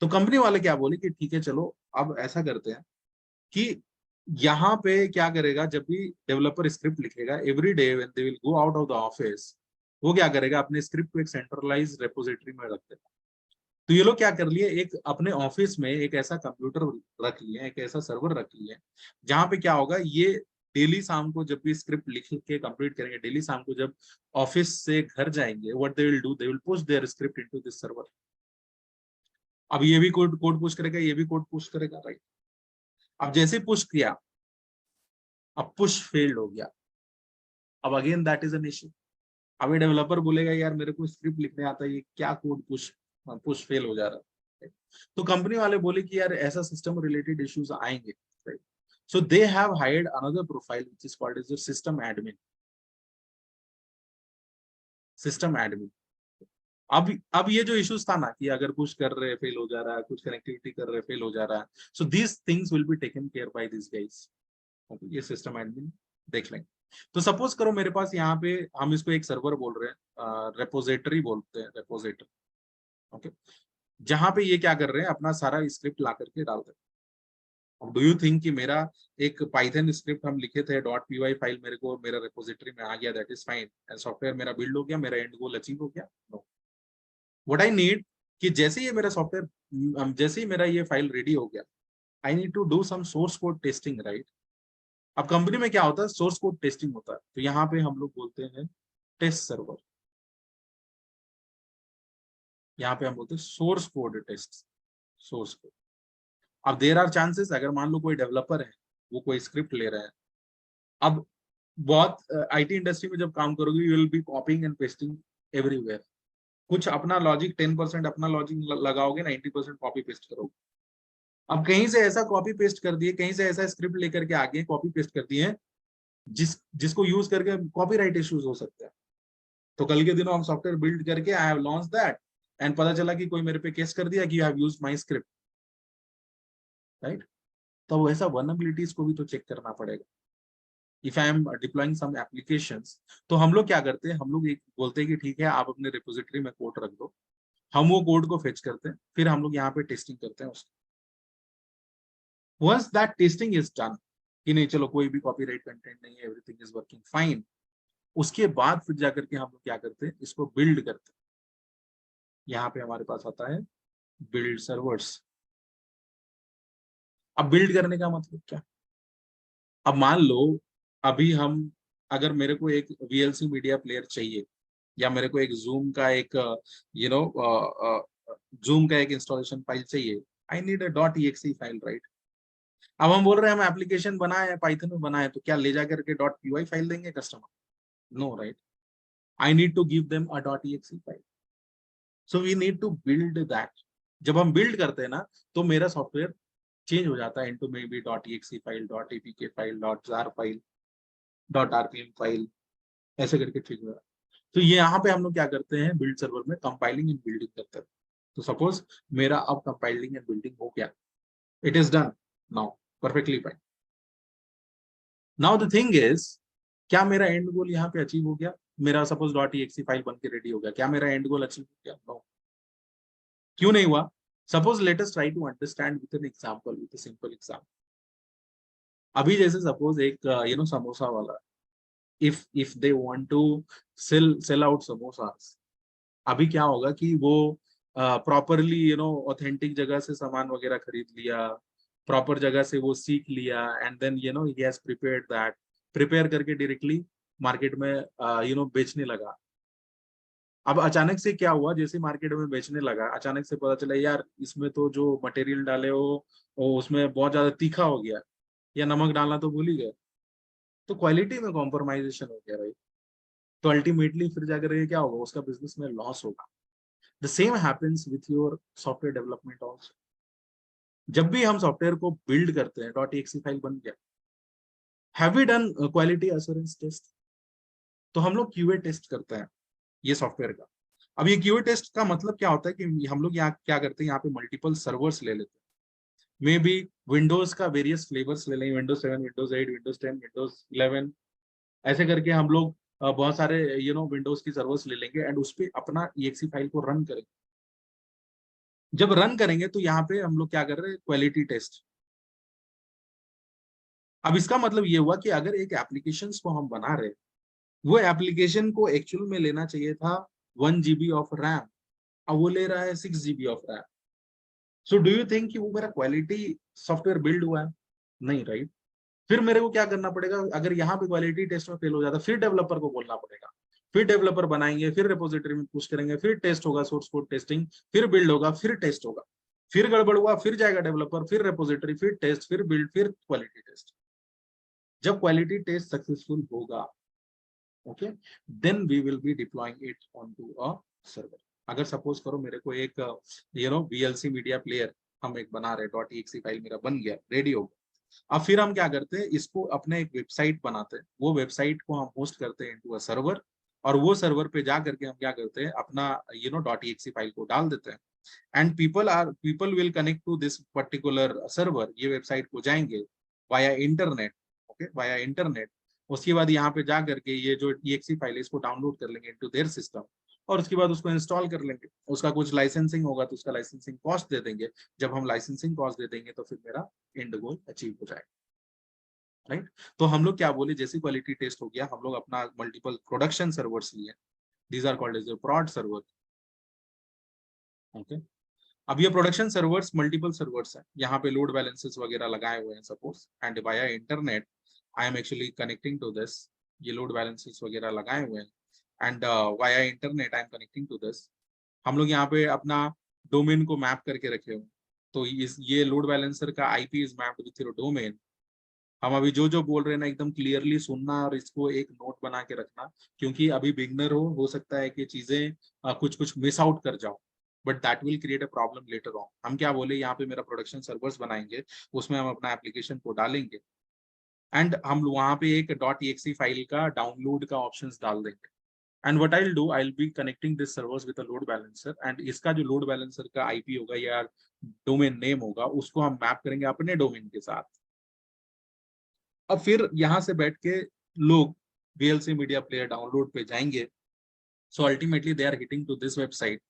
तो कंपनी वाले क्या बोले कि ठीक है चलो अब ऐसा करते हैं कि यहाँ पे क्या करेगा, जब भी डेवलपर स्क्रिप्ट लिखेगा every day when they will go out of the office, वो क्या करेगा, अपने स्क्रिप्ट को एक सेंट्रलाइज रेपोजिटरी में रख देगा। तो ये लोग क्या कर लिए, एक अपने ऑफिस में एक ऐसा कंप्यूटर रख लिए, एक ऐसा सर्वर रख लिए, जहां पे क्या होगा, ये डेली शाम को जब भी स्क्रिप्ट लिख के कंप्लीट करेंगे, डेली शाम को जब ऑफिस से घर जाएंगे, what they will do, they will push their script into this server. अब ये भी कोड पुश करेगा, ये भी कोड पुश करेगा, राइट। अब जैसे पुश किया, अब पुश फेल्ड हो गया। अब again that is an issue. अब ये डेवलपर बोलेगा यार मेरे को स्क्रिप्ट लिखने आता है, ये क्या कोड पुश फेल हो जा रहा है। तो कंपनी वाले बोले कि यार ऐसा सिस्टम रिलेटेड इश्यूज आएंगे, right. So they have hired another profile which is called as system admin. System admin. अब ये जो इश्यूज था ना कि अगर पुश कर रहे फेल हो जा रहा है, कुछ कनेक्टिविटी कर रहे फेल हो जा रहा है, so these things will be taken care by this guys. ये सिस्टम एडमिन देख लेंगे। तो सपोज करो मेरे पास यहाँ पे, हम इसको एक सर्वर बोल रहे हैं, रेपोजिटरी बोलते हैं, रेपोजिटरी। ओके, जहां पे ये क्या कर रहे हैं, अपना सारा स्क्रिप्ट ला करके डाल रहे हैं। अब डू यू थिंक कि मेरा एक पाइथन स्क्रिप्ट हम लिखे थे .py फाइल मेरे को मेरा रेपोजिटरी में आ गया, that is fine, and software मेरा बिल्ड हो गया, मेरा एंड गोल अचीव हो गया? नो। व्हाट आई नीड कि जैसे ही मेरा सॉफ्टवेयर, जैसे ही मेरा ये फाइल रेडी हो गया, I need to do some source code testing, right. अब कंपनी में क्या होता है, सोर्स कोड टेस्टिंग होता है। तो यहाँ पे हम लोग बोलते हैं टेस्ट सर्वर, यहाँ पे हम बोलते हैं source code test, source code. अब देयर आर चांसेस, अगर मान लो कोई डेवलपर है, वो कोई स्क्रिप्ट ले रहा है, अब बहुत आईटी इंडस्ट्री में जब काम करोगे, you will B कॉपिंग and pasting everywhere. कुछ अपना लॉजिक 10% अपना लॉजिक लगाओगे, 90% कॉपी पेस्ट करोगे। अब कहीं से ऐसा कॉपी पेस्ट कर दिए, कहीं से ऐसा स्क्रिप्ट लेकर के आगे कॉपी पेस्ट कर दिए जिसको यूज करके कॉपीराइट इश्यूज हो सकते हैं। तो कल के दिनों हम सॉफ्टवेयर बिल्ड करके I have launch that and पता चला कि कोई मेरे पे केस कर दिया कि you have used my script, right. तो वैसा वल्नरेबिलिटीज को भी तो चेक करना पड़ेगा। If I am deploying some applications, तो हम लोग क्या करते हैं, हम लोग एक बोलते हैं कि ठीक है आप अपने रिपोजिटरी में कोड रख दो, हम वो कोड को फेच करते हैं, फिर हम लोग यहाँ पे टेस्टिंग करते हैं उसको। Once that testing is done कि नहीं चलो कोई भी कॉपीराइट कंटेंट नहीं है, एवरीथिंग इज वर्किंग फाइन, उसके बाद फिर जाकर के हम लोग क्या करते हैं, इसको बिल्ड करते हैं। यहाँ पे हमारे पास आता है बिल्ड सर्वर्स। अब बिल्ड करने का मतलब क्या, अब मान लो अभी हम, अगर मेरे को एक वीएलसी मीडिया प्लेयर चाहिए, या मेरे को एक जूम का एक यू नो जूम का एक इंस्टॉलेशन फाइल चाहिए, I need a dot exe file, right. अब हम बोल रहे हैं हम एप्लीकेशन बनाए हैं, पाइथन में बनाए, तो क्या ले जाकर के डॉट पीवाई फाइल देंगे customer? No, right. I need to give them a dot exe file, so we need to build that. जब हम बिल्ड करते हैं ना, तो मेरा सॉफ्टवेयर चेंज हो जाता है into maybe dot exe file, dot APK file, dot jar file, dot RPM file, ऐसे करके ठीक हो। तो ये यहाँ पे हम लोग क्या करते हैं, बिल्ड सर्वर में कंपाइलिंग एंड बिल्डिंग करते हैं। तो सपोज मेरा अब कंपाइलिंग एंड बिल्डिंग हो गया, it is done now, perfectly fine. Now the thing is, क्या मेरा एंड गोल यहाँ पे अचीव हो गया? मेरा सपोज डॉट एक्सी फाइल बन के रेडी हो गया, क्या मेरा एंड गोल अचीव हो गया? नो। क्यों नहीं हुआ? Suppose let us try to understand with an example, with a simple example. अभी जैसे सपोज एक समोसा वाला, if they want to sell out samosas, अभी क्या होगा कि वो प्रॉपरली ऑथेंटिक जगह से सामान वगैरह खरीद लिया, प्रॉपर जगह से वो सीख लिया, and then he has prepared that, prepare करके डायरेक्टली मार्केट में बेचने लगा। अब अचानक से क्या हुआ, जैसे मार्केट में बेचने लगा, अचानक से पता चला यार इसमें तो जो मटेरियल डाले हो वो उसमें बहुत ज्यादा तीखा हो गया, या नमक डालना तो भूल ही गए, तो क्वालिटी में कॉम्प्रोमाइजेशन हो गया, राइट। तो अल्टीमेटली फिर जाकर के क्या होगा, उसका बिजनेस में लॉस होगा। The same happens with your software development also. जब भी हम सॉफ्टवेयर को बिल्ड करते हैं, डॉट एक्सी फाइल बन गया, have we done quality assurance test? तो हम लोग क्यूए टेस्ट करते हैं ये सॉफ्टवेयर का। अब ये क्यूए टेस्ट का मतलब क्या होता है कि हम लोग यहाँ क्या करते हैं, यहाँ पे मल्टीपल सर्वर्स ले लेते हैं, मे बी विंडोज का वेरियस फ्लेवर्स ले लें, विंडोज 7, विंडोज 8, विंडोज 10, विंडोज 11, ऐसे करके हम लोग बहुत सारे विंडोज की सर्वर्स ले लेंगे, एंड उस पर अपना एक्सी फाइल को रन करेंगे। जब रन करेंगे तो यहाँ पे हम लोग क्या कर रहे हैं, क्वालिटी टेस्ट। अब इसका मतलब ये हुआ कि अगर एक एप्लीकेशन को हम बना रहे, वो एप्लीकेशन को एक्चुअल में लेना चाहिए था 1 GB ऑफ रैम, अब वो ले रहा है 6 GB of RAM. So do you think कि वो मेरा क्वालिटी सॉफ्टवेयर बिल्ड हुआ है? नहीं, राइट। फिर मेरे को क्या करना पड़ेगा, अगर यहाँ पे क्वालिटी टेस्ट में फेल हो जाता, फिर डेवलपर को बोलना पड़ेगा, फिर डेवलपर बनाएंगे, फिर रिपोजिटरी में पुश करेंगे, फिर टेस्ट होगा, सोर्स कोड टेस्टिंग, फिर बिल्ड होगा, फिर टेस्ट होगा, फिर गड़बड़ हुआ, फिर जाएगा डेवलपर, फिर रिपोजिटरी, फिर टेस्ट, फिर बिल्ड, फिर क्वालिटी टेस्ट। जब क्वालिटी टेस्ट सक्सेसफुल होगा, okay, then we will be deploying it onto a server. अगर सपोज करो मेरे को एक वीएलसी मीडिया प्लेयर हम एक बना रहे, डॉट एक्सी फाइल मेरा बन गया, रेडी हो गया। अब फिर हम क्या करते हैं, इसको अपने एक वेबसाइट बनाते हैं, वो वेबसाइट को हम होस्ट करते हैं इनटू अ सर्वर, और वो सर्वर पे जा करके हम क्या करते हैं, अपना डॉट एक्सी फाइल को डाल देते हैं, and people will connect to this particular server, ये वेबसाइट को जाएंगे via internet, okay, via internet. उसके बाद यहाँ पे जा करके ये जो एक्सी फाइल है इसको डाउनलोड कर लेंगे इनटू देयर सिस्टम, और उसके बाद उसको इंस्टॉल कर लेंगे। उसका कुछ लाइसेंसिंग होगा तो उसका लाइसेंसिंग कॉस्ट दे देंगे। जब हम लाइसेंसिंग कॉस्ट दे देंगे तो फिर मेरा एंड गोल अचीव हो जाएगा, राइट। तो हम लोग क्या बोले, जैसी क्वालिटी टेस्ट हो गया, हम लोग अपना मल्टीपल प्रोडक्शन सर्वर्स लिए, these are called as prod server, okay. अब ये प्रोडक्शन सर्वर्स मल्टीपल सर्वर्स है, यहाँ पे लोड बैलेंसेस वगैरह लगाए हुए हैं suppose, and via internet I am actually connecting to this, ये लोड बैलेंसेस वगैरह लगाए हुए हैं, and via internet I am connecting to this. हम लोग यहाँ पे अपना डोमेन को मैप करके रखे हुए, तो ये लोड बैलेंसर का IP is mapped with your domain. हम अभी जो जो बोल रहे हैं ना, एकदम क्लियरली सुनना और इसको एक नोट बना के रखना, क्योंकि अभी बिगनर हो सकता है कि चीजें कुछ कुछ मिस आउट कर जाओ, but that will create a problem later on. हम क्या बोले, यहाँ पे मेरा प्रोडक्शन सर्वर्स बनाएंगे, उसमें हम अपना एप्लीकेशन को डालेंगे, एंड हम वहां पे एक डॉट एक्सी फाइल का डाउनलोड का ऑप्शंस डाल देंगे, and what I will do, I will be connecting this servers with a load balancer, and इसका जो लोड बैलेंसर का आईपी होगा या डोमेन नेम होगा, उसको हम मैप करेंगे अपने डोमेन के साथ। अब फिर यहाँ से बैठ के लोग VLC मीडिया प्लेयर डाउनलोड पे जाएंगे, so ultimately they are hitting to this website,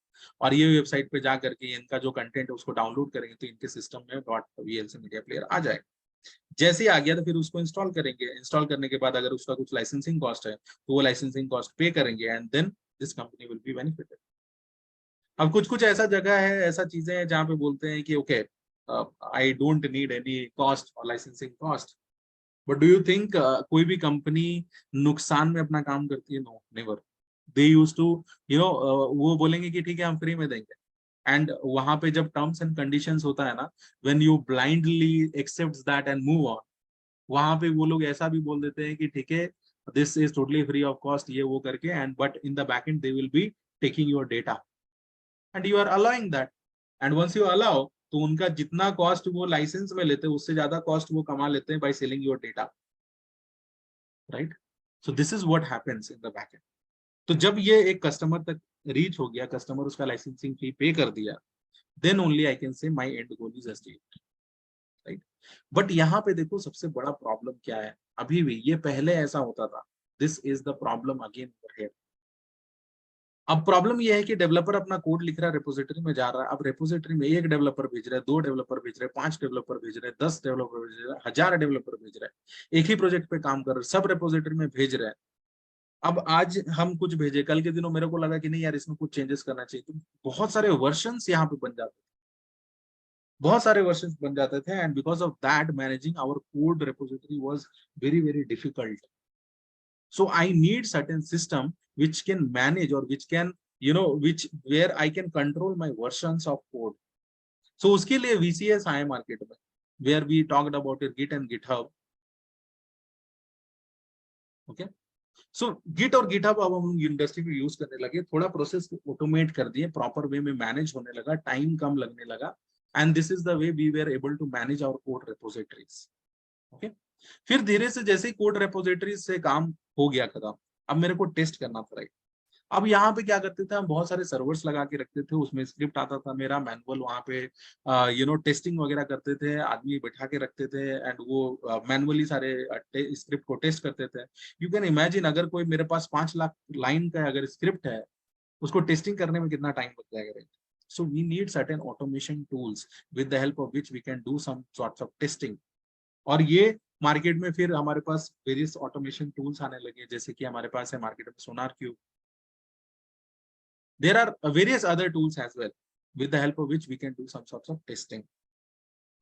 और ये वेबसाइट पे जा करके इनका जो कंटेंट है उसको डाउनलोड करेंगे तो इनके सिस्टम में .VLC मीडिया प्लेयर आ जाएगा। जैसे ही आ गया तो फिर उसको इंस्टॉल करेंगे, इंस्टॉल करने के बाद अगर उसका कुछ लाइसेंसिंग कॉस्ट है तो वो लाइसेंसिंग कॉस्ट पे करेंगे and then this company will be benefited. अब कुछ कुछ ऐसा जगह है, ऐसा चीजें हैं जहाँ पे बोलते हैं कि okay I don't need any cost और licensing cost, but do you think कोई भी कंपनी नुकसान में अपना काम करती है? No, never. They use to वो बोलेंगे कि ठीक है हम फ्री में देंगे, एंड वहां पे जब टर्म्स एंड कंडीशंस होता है ना, when you blindly accepts that and move on, वहां पे वो लोग ऐसा भी बोल देते हैं कि ठीक है this is totally free of cost, ये वो करके, and but in the back end they will be taking your data and you are allowing that, and once you allow तो उनका जितना कॉस्ट वो लाइसेंस में लेते हैं उससे ज्यादा कॉस्ट वो कमा लेते हैं by selling your data, right? So this is what happens in the back and. तो जब ये एक कस्टमर तक रीच हो गया, कस्टमर उसका लाइसेंसिंग फी पे कर दिया, then only I can say my end goal is achieved, right? But यहाँ पे देखो सबसे बड़ा प्रॉब्लम क्या है, अभी भी ये पहले ऐसा होता था, this is the problem again here. अब प्रॉब्लम ये है कि डेवलपर अपना कोड लिख रहा है, रेपोजिटरी में जा रहा है, अब रेपोजिटरी में एक डेवलपर भेज रहा है, 2 डेवलपर भेज रहे हैं, 5 डेवलपर भेज रहे हैं, 10 डेवलपर भेज रहे हैं, 1000 डेवलपर भेज रहे हैं, एक ही प्रोजेक्ट पे काम कर रहे हैं, सब रेपोजिटरी में भेज रहे हैं। अब आज हम कुछ भेजे, कल के दिनों मेरे को लगा कि नहीं यार इसमें कुछ चेंजेस करना चाहिए, तो बहुत सारे वर्जन्स यहाँ पे बन जाते थे, बहुत सारे वर्जन्स बन जाते थे, and because of that managing our code repository was very very difficult. So I need certain system which can manage, or which can which where I can control my versions of code. So उसके लिए VCS आए मार्केट में, where we talked about it, Git and GitHub. Okay, so Git और GitHub अब हम इंडस्ट्री में यूज करने लगे, थोड़ा प्रोसेस ऑटोमेट कर दिए, प्रॉपर वे में मैनेज होने लगा, टाइम कम लगने लगा, and this is the way we were able to manage our code repositories. Okay, फिर धीरे से जैसे ही कोड रेपोजिटरीज से काम हो गया खत्म, अब मेरे को टेस्ट करना था, राइट? अब यहाँ पे क्या करते थे हम, बहुत सारे सर्वर्स लगा के रखते थे, उसमें स्क्रिप्ट आता था, मेरा मैनुअल वहाँ पे टेस्टिंग वगैरह करते थे, आदमी बैठा के रखते थे, एंड वो मैनुअली सारे स्क्रिप्ट को टेस्ट करते थे। यू कैन इमेजिन अगर कोई मेरे पास 5 लाख लाइन का अगर स्क्रिप्ट है, उसको टेस्टिंग करने में कितना टाइम लग जाएगा, right? So we need certain automation tools with the help of which we can do some sorts of testing. और ये मार्केट में फिर हमारे पास वेरियस ऑटोमेशन टूल्स आने लगे, जैसे कि हमारे पास है मार्केट में सोनार cube. There are various other tools as well, with the help of which we can do some sorts of testing.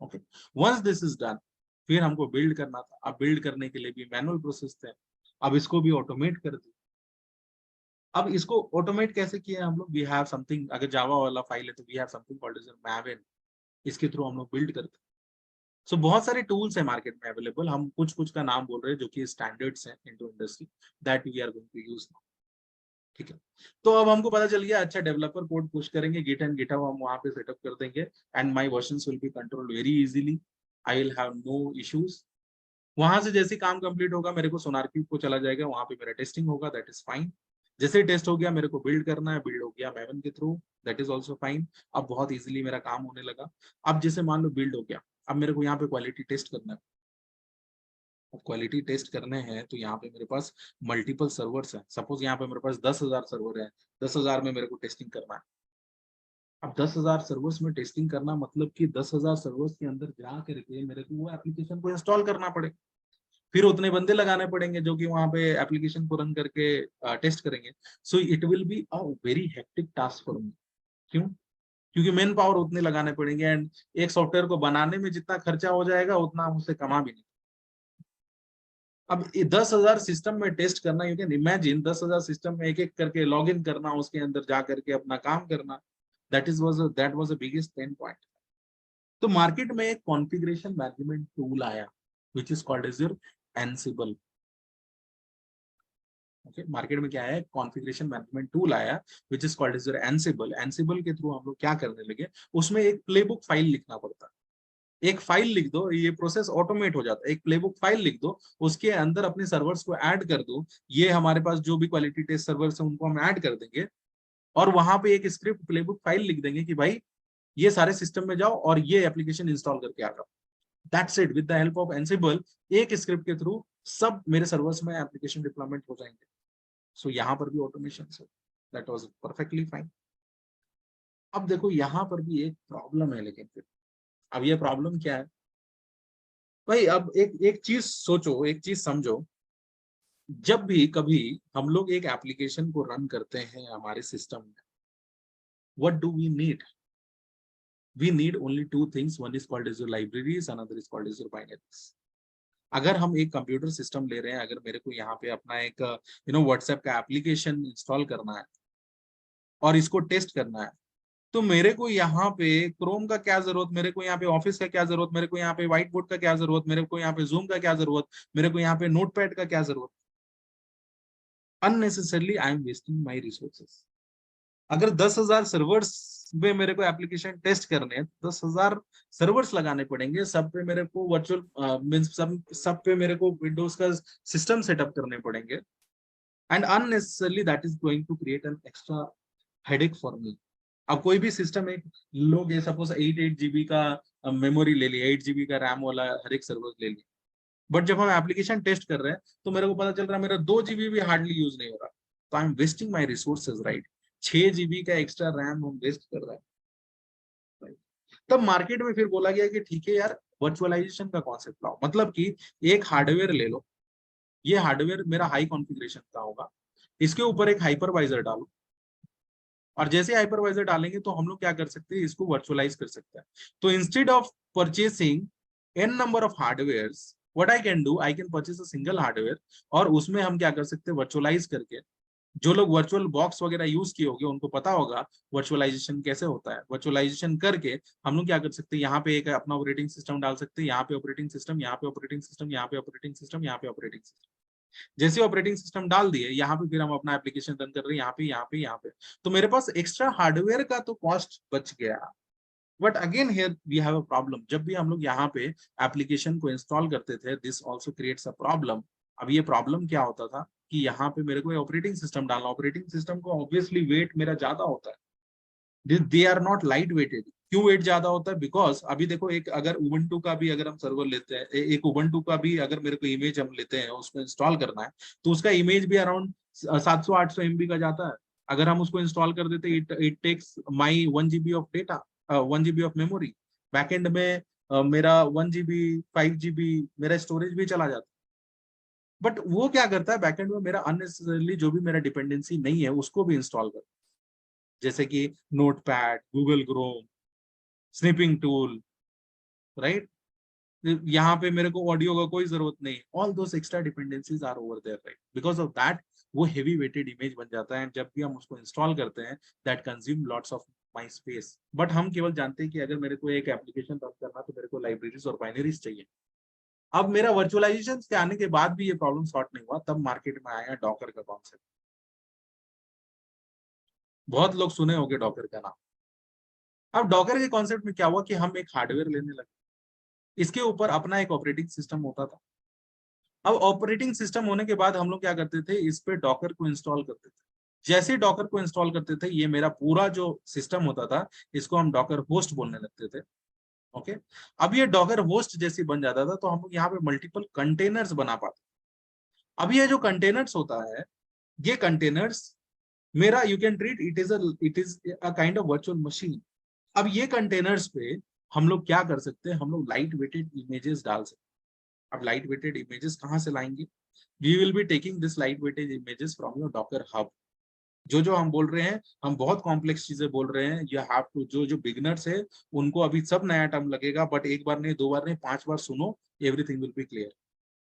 Okay, once this is done, फिर हमको बिल्ड करना था। अब बिल्ड करने के लिए भी मैनुअल प्रोसेस थे, अब इसको भी ऑटोमेट कर दिया। अब इसको ऑटोमेट कैसे किया हम लोग? वी हैव समथिंग, अगर जावा वाला फाइल है तो we have something called as Maven, इसके थ्रू हम लोग बिल्ड करते हैं। सो बहुत सारे टूल्स है मार्केट में अवेलेबल, हम कुछ कुछ का नाम बोल रहे हैं जो कि स्टैंडर्ड्स हैं into industry, that we are going to use now. ठीक है, तो अब हमको पता चल गया, अच्छा डेवलपर कोड पुश करेंगे, गिट एंड गिटहब हम वहां पे सेटअप कर देंगे, and my versions will be controlled very easily, I will have no issues. वहां से जैसे काम कंप्लीट होगा मेरे को सोनार क्यूब को चला जाएगा, वहां पे मेरा टेस्टिंग होगा, दैट इज फाइन। जैसे टेस्ट हो गया मेरे को बिल्ड करना है, बिल्ड हो गया मैवन के through, that is also fine. अब बहुत इजीली मेरा काम होने लगा। अब जैसे मान लो बिल्ड हो गया, अब मेरे को यहाँ पे क्वालिटी टेस्ट करना है। अब क्वालिटी टेस्ट करने हैं तो यहाँ पे मेरे पास मल्टीपल सर्वर्स हैं, सपोज यहाँ पे मेरे पास 10,000 सर्वर है, 10,000 में मेरे को टेस्टिंग करना है। अब 10,000 सर्वर्स में टेस्टिंग करना मतलब कि 10,000 सर्वर्स के अंदर जा करके मेरे को वो एप्लीकेशन को इंस्टॉल करना पड़ेगा, फिर उतने बंदे लगाने पड़ेंगे जो कि वहां पे एप्लीकेशन को रन करके टेस्ट करेंगे। So it will be a very hectic task for me. क्यों? क्योंकि मेन पावर उतने लगाने पड़ेंगे, एंड एक सॉफ्टवेयर को बनाने में जितना खर्चा हो जाएगा उतना हम उससे कमा भी नहीं। अब 10,000 सिस्टम में टेस्ट करना, यू कैन इमेजिन 10,000 सिस्टम में एक एक करके लॉग इन करना, उसके अंदर जा करके अपना काम करना, that was the biggest pain point. तो मार्केट में एक कॉन्फ़िगरेशन मैनेजमेंट टूल आया which is called as your Ansible. Okay, market में क्या है, कॉन्फ़िगरेशन मैनेजमेंट टूल आया which is called as your Ansible. Ansible के थ्रू हम लोग क्या करने लगे, उसमें एक प्लेबुक फाइल लिखना पड़ता है। एक फाइल लिख दो, ये प्रोसेस ऑटोमेट हो जाता है। एक प्लेबुक फाइल लिख दो, उसके अंदर अपने सर्वर्स को ऐड कर दो, ये हमारे पास जो भी क्वालिटी टेस्ट सर्वर्स है उनको हम ऐड कर देंगे, और वहां पे एक स्क्रिप्ट प्लेबुक फाइल लिख देंगे कि भाई ये सारे सिस्टम में जाओ और ये एप्लीकेशन इंस्टॉल करके आ जाओ। That's it, with the help of एनसिबल एक स्क्रिप्ट के थ्रू सब मेरे सर्वर्स में एप्लीकेशन डिप्लॉयमेंट हो जाएंगे। सो यहाँ पर भी automation say that was perfectly fine. अब देखो यहाँ पर भी एक प्रॉब्लम है, लेकिन फिर अब ये प्रॉब्लम क्या है भाई? अब एक एक चीज सोचो, एक चीज समझो, जब भी कभी हम लोग एक एप्लीकेशन को रन करते हैं हमारे सिस्टम में, what do we need? We need only two things, one is called as your libraries, another is called as your binaries. अगर हम एक कंप्यूटर सिस्टम ले रहे हैं, अगर मेरे को यहाँ पे अपना एक व्हाट्सएप का एप्लीकेशन इंस्टॉल करना है और इसको टेस्ट करना है, तो मेरे को यहाँ पे क्रोम का क्या जरूरत, मेरे को यहाँ पे ऑफिस का क्या जरूरत, मेरे को यहाँ पे व्हाइट बोर्ड का क्या जरूरत, मेरे को यहाँ पे जूम का क्या जरूरत, मेरे को यहाँ पे नोटपैड का क्या जरूरत? Unnecessarily I am wasting my resources. अगर 10,000 सर्वर्स में मेरे को एप्लीकेशन टेस्ट करने हैं, 10,000 सर्वर्स लगाने पड़ेंगे, सब पे मेरे को वर्चुअल मींस सब पे मेरे को विंडोज का सिस्टम सेटअप करने पड़ेंगे, and unnecessarily that is going to create an extra headache for me. अब कोई भी सिस्टम, एक लोग ये सपोज 8 जीबी का मेमोरी ले लिया, 8 जीबी का रैम वाला हर एक सर्वर ले लिया, बट जब हम एप्लीकेशन टेस्ट कर रहे हैं तो मेरे को पता चल रहा है मेरा 2 जीबी भी हार्डली यूज नहीं हो रहा, तो I am wasting my resources, right? 6 GB का एक्स्ट्रा रैम हम वेस्ट कर रहे हैं, right? तब मार्केट में फिर बोला गया कि ठीक है यार, वर्चुअलाइजेशन का कॉन्सेप्ट लाओ, मतलब कि एक हार्डवेयर ले लो, ये हार्डवेयर मेरा हाई कॉन्फ़िगरेशन का होगा, इसके ऊपर एक हाइपरवाइजर डालो, और जैसे हाइपरवाइजर डालेंगे तो हम लोग क्या कर सकते हैं, इसको वर्चुअलाइज कर सकते हैं। तो instead of purchasing n number of hardware, what I can do, I can purchase a single hardware, और उसमें हम क्या कर सकते हैं, वर्चुअलाइज करके, जो लोग वर्चुअल बॉक्स वगैरह यूज किए होंगे उनको पता होगा वर्चुअलाइजेशन कैसे होता है। वर्चुअलाइजेशन करके हम लोग क्या कर सकते हैं, यहाँ पे एक अपना ऑपरेटिंग सिस्टम डाल सकते हैं, यहाँ पे ऑपरेटिंग सिस्टम, यहाँ पे ऑपरेटिंग सिस्टम, यहाँ पे ऑपरेटिंग सिस्टम, यहाँ पे ऑपरेटिंग सिस्टम। जैसे ऑपरेटिंग सिस्टम डाल दिए, यहाँ पे फिर हम अपना एप्लीकेशन रन कर रहे हैं, यहाँ पे यहाँ पे यहाँ पे, तो मेरे पास एक्स्ट्रा हार्डवेयर का तो कॉस्ट बच गया। But again here we have a problem, जब भी हम लोग यहाँ पे एप्लीकेशन को इंस्टॉल करते थे, this also creates a problem. अब ये प्रॉब्लम क्या होता था कि यहाँ पे मेरे को ऑपरेटिंग सिस्टम डालना, ऑपरेटिंग सिस्टम को ऑब्वियसली वेट मेरा ज्यादा होता है, they are not light weighted. क्यों वेट ज्यादा होता है? बिकॉज अभी देखो, एक अगर उबंटू का भी अगर हम सर्वर लेते हैं, एक उबंटू का भी अगर मेरे को इमेज हम लेते हैं, उसको इंस्टॉल करना है, तो उसका इमेज भी अराउंड 700-800 MB का जाता है। अगर हम उसको इंस्टॉल कर देते, it takes my 1 GB of data, 1 GB of memory. Backend में मेरा 1 GB 5 GB मेरा स्टोरेज भी चला जाता है। बट वो क्या करता है, बैकएंड में मेरा अननेसेसरली जो भी मेरा डिपेंडेंसी नहीं है उसको भी इंस्टॉल करता है, जैसे कि Notepad, Google Chrome, snipping tool, right? यहाँ पे मेरे को ऑडियो का कोई जरूरत नहीं, all those extra dependencies are over there, right? Because of that वो हेवी वेटेड इमेज बन जाता है, जब भी हम उसको इंस्टॉल करते हैं that consume lots of my space. But हम केवल जानते हैं कि अगर मेरे को एक एप्लीकेशन रन करना तो मेरे को लाइब्रेरीज और बाइनरीज चाहिए। अब मेरा वर्चुअलाइजेशन के आने के बाद भी ये प्रॉब्लम सॉर्ट नहीं हुआ, तब मार्केट में आया डॉकर का कॉन्सेप्ट। बहुत लोग सुने होंगे डॉकर का नाम। अब डॉकर के कॉन्सेप्ट में क्या हुआ कि हम एक हार्डवेयर लेने लगे, इसके ऊपर अपना एक ऑपरेटिंग सिस्टम होता था। अब ऑपरेटिंग सिस्टम होने के बाद हम लोग क्या करते थे, इस पे डॉकर को इंस्टॉल करते थे। जैसे डॉकर को इंस्टॉल करते थे, ये मेरा पूरा जो सिस्टम होता था, इसको हम डॉकर होस्ट बोलने लगते थे। ओके, अब ये डॉकर होस्ट जैसे बन जाता था तो हम लोग यहाँ पे मल्टीपल कंटेनर्स बना पाते। अब ये जो कंटेनर्स होता है, ये कंटेनर्स मेरा, you can treat it is a kind of virtual machine. अब ये कंटेनर्स पे हम लोग क्या कर सकते हैं, हम लोग लाइट वेटेड इमेजेस डाल सकते हैं। अब लाइट वेटेड इमेजेस कहाँ से लाएंगे? We will be taking this light weighted images from your Docker Hub. जो हम बोल रहे हैं, हम बहुत कॉम्प्लेक्स चीजें बोल रहे हैं, यू हैव टू, जो जो बिगनर्स है उनको अभी सब नया टर्म लगेगा, बट एक बार नहीं, 2 बार नहीं, 5 बार सुनो, everything will be clear.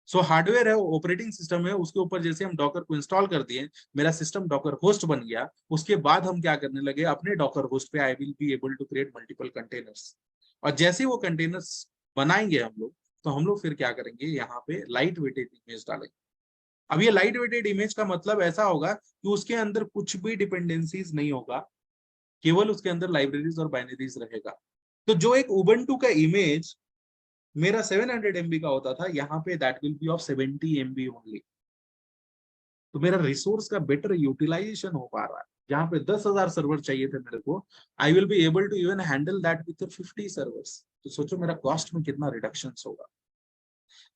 So hardware है, ऑपरेटिंग सिस्टम है, उसके ऊपर जैसे हम डॉकर को इंस्टॉल कर दिए, मेरा सिस्टम डॉकर होस्ट बन गया। उसके बाद हम क्या करने लगे, अपने डॉकर होस्ट पे I will be able to create multiple containers, और जैसे वो कंटेनर्स बनाएंगे हम लोग, तो हम लोग फिर क्या करेंगे, यहाँ पे लाइट वेटेड इमेज डालेंगे। अब ये लाइट वेटेड इमेज का मतलब ऐसा होगा कि उसके अंदर कुछ भी डिपेंडेंसीज नहीं होगा, केवल उसके अंदर लाइब्रेरीज और बाइनरीज रहेगा। तो जो एक उबंटू का इमेज मेरा 700 MB का होता था, यहाँ पे that will B of 70 MB only. तो मेरा रिसोर्स का बेटर यूटिलाइजेशन हो पा रहा है। जहाँ पे 10,000 सर्वर चाहिए थे मेरे को, I will be able to even handle that with 50 servers. तो सोचो मेरा कॉस्ट में कितना रिडक्शन होगा।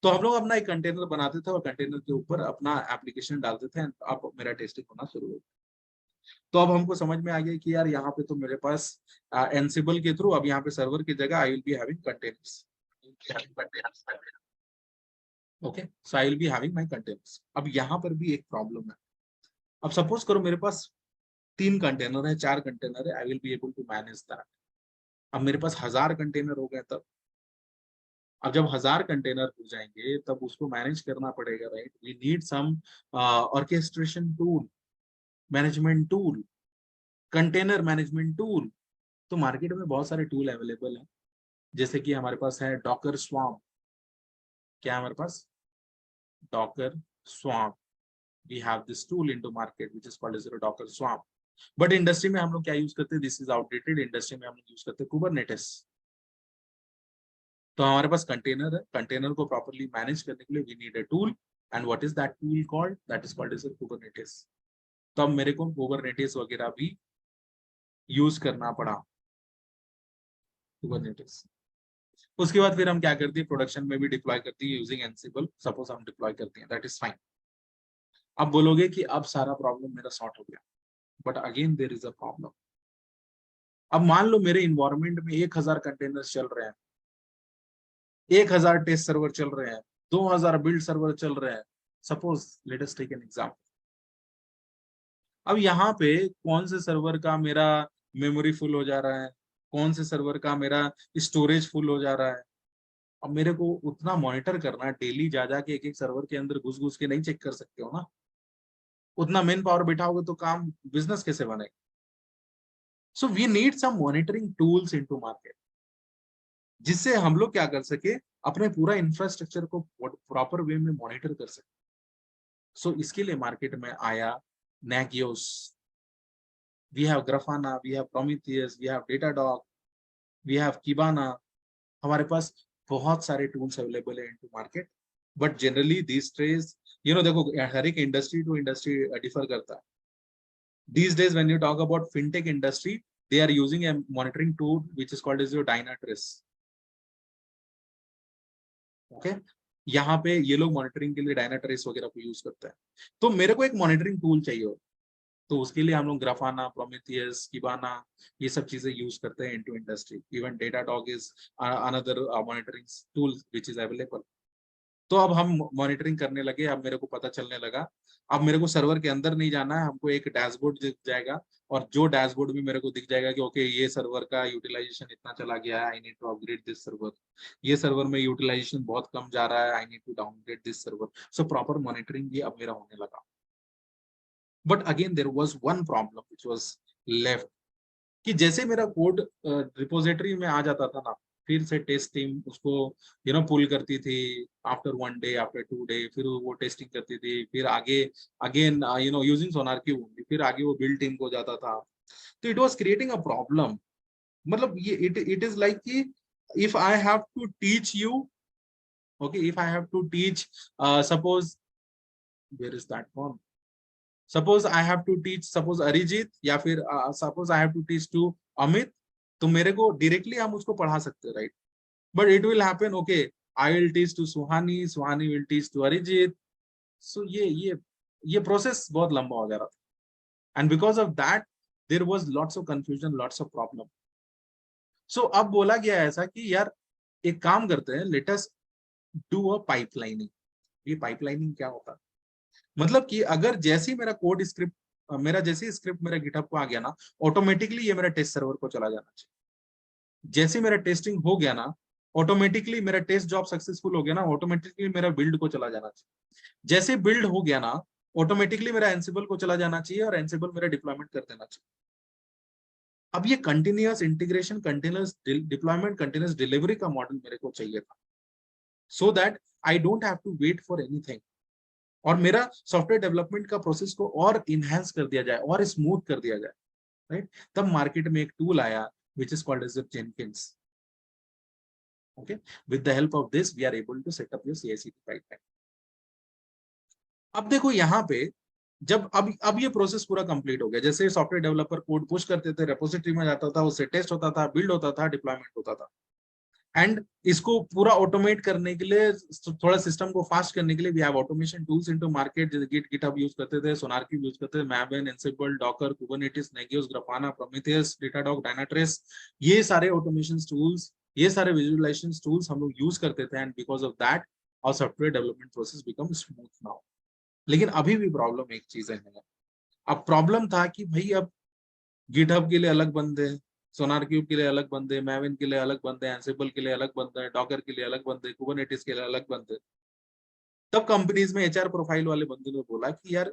तो हम लोग अपना एक कंटेनर बनाते थे और कंटेनर के ऊपर अपना एप्लीकेशन डालते थे, अब मेरा टेस्टिंग होना शुरू हो गया। तो अब हमको समझ में आ गया कि यार यहाँ पे तो मेरे पास एनसिबल के थ्रू अब यहाँ पे सर्वर की जगह आई will be having containers. Okay, so I will be having my containers. अब यहाँ पर भी एक प्रॉब्लम है। अब सपोज करो मेरे पास 3 कंटेनर है, 4 कंटेनर है, I will be able to manage that. अब मेरे पास 1000 कंटेनर हो गए तब। अब जब 1000 कंटेनर हो जाएंगे तब उसको मैनेज करना पड़ेगा, right? We need some orchestration tool, management tool, container management tool. तो मार्केट में बहुत सारे टूल अवेलेबल हैं, जैसे कि हमारे पास है डॉकर स्वार्म। क्या है हमारे पास? Docker swarm. We have this tool into market which is called as Docker swarm. But industry में हम लोग क्या यूज करते हैं? This is outdated. इंडस्ट्री में हम लोग यूज करते हैं कुबरनेटिस। तो हमारे पास कंटेनर है, कंटेनर को प्रॉपर्ली मैनेज करने के लिए we need a tool, and what is that tool called? That is called as Kubernetes. तो अब मेरे को कुबरनेटिस वगैरह भी यूज करना पड़ा, कुबरनेटिस। उसके बाद फिर हम क्या करते हैं? प्रोडक्शन में भी डिप्लॉय करते हैं यूजिंग एनसिबल। सपोज हम डिप्लॉय करते हैं, दैट इज फाइन। अब बोलोगे कि अब सारा प्रॉब्लम मेरा सॉर्ट हो गया, but again there is a problem. अब मान लो मेरे इन्वायरमेंट में 1000 कंटेनर्स चल रहे हैं, 1000 टेस्ट सर्वर चल रहे हैं, 2000 बिल्ड सर्वर चल रहे हैं। Suppose let us take an example. अब यहाँ पे कौन से सर्वर का मेरा मेमोरी फुल हो जा रहा है, कौन से सर्वर का मेरा स्टोरेज फुल हो जा रहा है। अब मेरे को उतना मॉनिटर करना, डेली जा जाके एक एक सर्वर के अंदर घुस घुस के नहीं चेक कर सकते हो ना। उतना मेन पावर बिठाओगे तो काम बिजनेस कैसे बनेगा? So we need some monitoring tools into market, जिससे हम लोग क्या कर सके, अपने पूरा इंफ्रास्ट्रक्चर को प्रॉपर वे में मॉनिटर कर सके। सो इसके लिए मार्केट में आया Nagios, we have Grafana, we have Prometheus, we have Datadog, we have Kibana। हमारे पास बहुत सारे टूल्स अवेलेबल है into market. But generally this days देखो हर एक इंडस्ट्री टू इंडस्ट्री डिफर करता है। These days when you talk about fintech industry, they are using a monitoring tool which is called as your Dynatrace। Okay, यहाँ पे ये लोग मॉनिटरिंग के लिए Dynatrace वगैरह को यूज करते हैं। तो मेरे को एक मॉनिटरिंग टूल चाहिए हो, तो उसके लिए हम लोग ग्राफाना, प्रोमेथियस, किबाना, ये सब चीजें यूज करते हैं into industry. Even Datadog is another monitoring tool which is available. तो अब हम मॉनिटरिंग करने लगे। अब मेरे को पता चलने लगा, अब मेरे को सर्वर के अंदर नहीं जाना है, हमको एक डैशबोर्ड दिख जाएगा, और जो डैशबोर्ड में मेरे को दिख जाएगा कि ओके ये सर्वर का यूटिलाइजेशन इतना चला गया है, I need to upgrade this server. ये सर्वर में यूटिलाइजेशन बहुत कम जा रहा है, I need to downgrade this server. So proper monitoring भी अब मेरा होने लगा। But again there was one problem which was left, कि जैसे मेरा कोड रिपोजिटरी में आ जाता था ना, फिर से टेस्ट टीम उसको पुल करती थी आफ्टर 1 डे, आफ्टर 2 डे, फिर वो टेस्टिंग करती थी, फिर आगे अगेन यूजिंग सोनार क्यूब, फिर आगे वो बिल्ड टीम को जाता था। तो it was creating a problem. मतलब ये इट इज लाइक कि if I have to teach you, okay, if I have to teach, suppose where is that form, suppose I have to teach, suppose Arijit, या फिर suppose I have to teach to Amit. तो मेरे को डायरेक्टली हम उसको पढ़ा सकते हैं, right? But it will happen, okay, I will teach to Suhani, Suhani will teach to Arijit. So ये प्रोसेस बहुत लंबा हो जा रहा था, and because of that there was lots of confusion, lots of problem. So अब बोला गया ऐसा कि यार एक काम करते हैं, let us do a pipelining. ये पाइपलाइनिंग क्या होता है? मतलब कि अगर जैसे ही मेरा कोड स्क्रिप्ट, मेरा जैसे स्क्रिप्ट मेरा गिटहब को आ गया ना, ऑटोमेटिकली ये मेरा टेस्ट सर्वर को चला जाना चाहिए। जैसे मेरा टेस्टिंग हो गया ना, ऑटोमेटिकली मेरा टेस्ट जॉब सक्सेसफुल हो गया ना, ऑटोमेटिकली मेरा बिल्ड को चला जाना चाहिए। जैसे बिल्ड हो गया ना, ऑटोमेटिकली मेरा एनसिबल को चला जाना चाहिए, और एनसिबल मेरा डिप्लॉयमेंट कर देना चाहिए। अब ये continuous integration, continuous deployment, continuous delivery का मॉडल मेरे को चाहिए था, so that I don't have to wait for anything, और मेरा सॉफ्टवेयर डेवलपमेंट का प्रोसेस को और इनहेंस कर दिया जाए और स्मूथ कर दिया जाए, राइट? तब मार्केट में एक टूल आया which is called as the Jenkins। Okay, with the help of this we are able to set up your CI/CD pipeline। अब देखो यहाँ पे जब अब ये प्रोसेस पूरा कंप्लीट हो गया, जैसे सॉफ्टवेयर डेवलपर कोड पुश करते थे, रेपोजिटरी में जाता था, उससे टेस्ट होता था, बिल्ड होता था, डिप्लॉयमेंट होता था। एंड इसको पूरा ऑटोमेट करने के लिए, थोड़ा सिस्टम को फास्ट करने के लिए, we have automation tools into market, जैसे गिटहब यूज करते थे, सोनारक्यूब यूज करते थे, Maven, Ansible, Docker, Kubernetes, Nagios, Grafana, Prometheus, Datadog, Dynatrace, ये सारे ऑटोमेशन टूल्स, ये सारे विजुअलाइजेशन टूल्स हम लोग यूज करते थे। एंड बिकॉज ऑफ दैट और software development process become smooth now. लेकिन अभी भी प्रॉब्लम एक चीज है, अब प्रॉब्लम था कि भाई अब गिटहब के लिए अलग बंदे, सोनार क्यूब के लिए अलग बंदे, मैविन के लिए अलग बंदे, एंसिबल के लिए अलग बंदे, डॉकर के लिए अलग बंदे, कुबरनेटिस के लिए अलग बंदे। तब कंपनीज में एचआर प्रोफाइल वाले बंदे ने बोला कि यार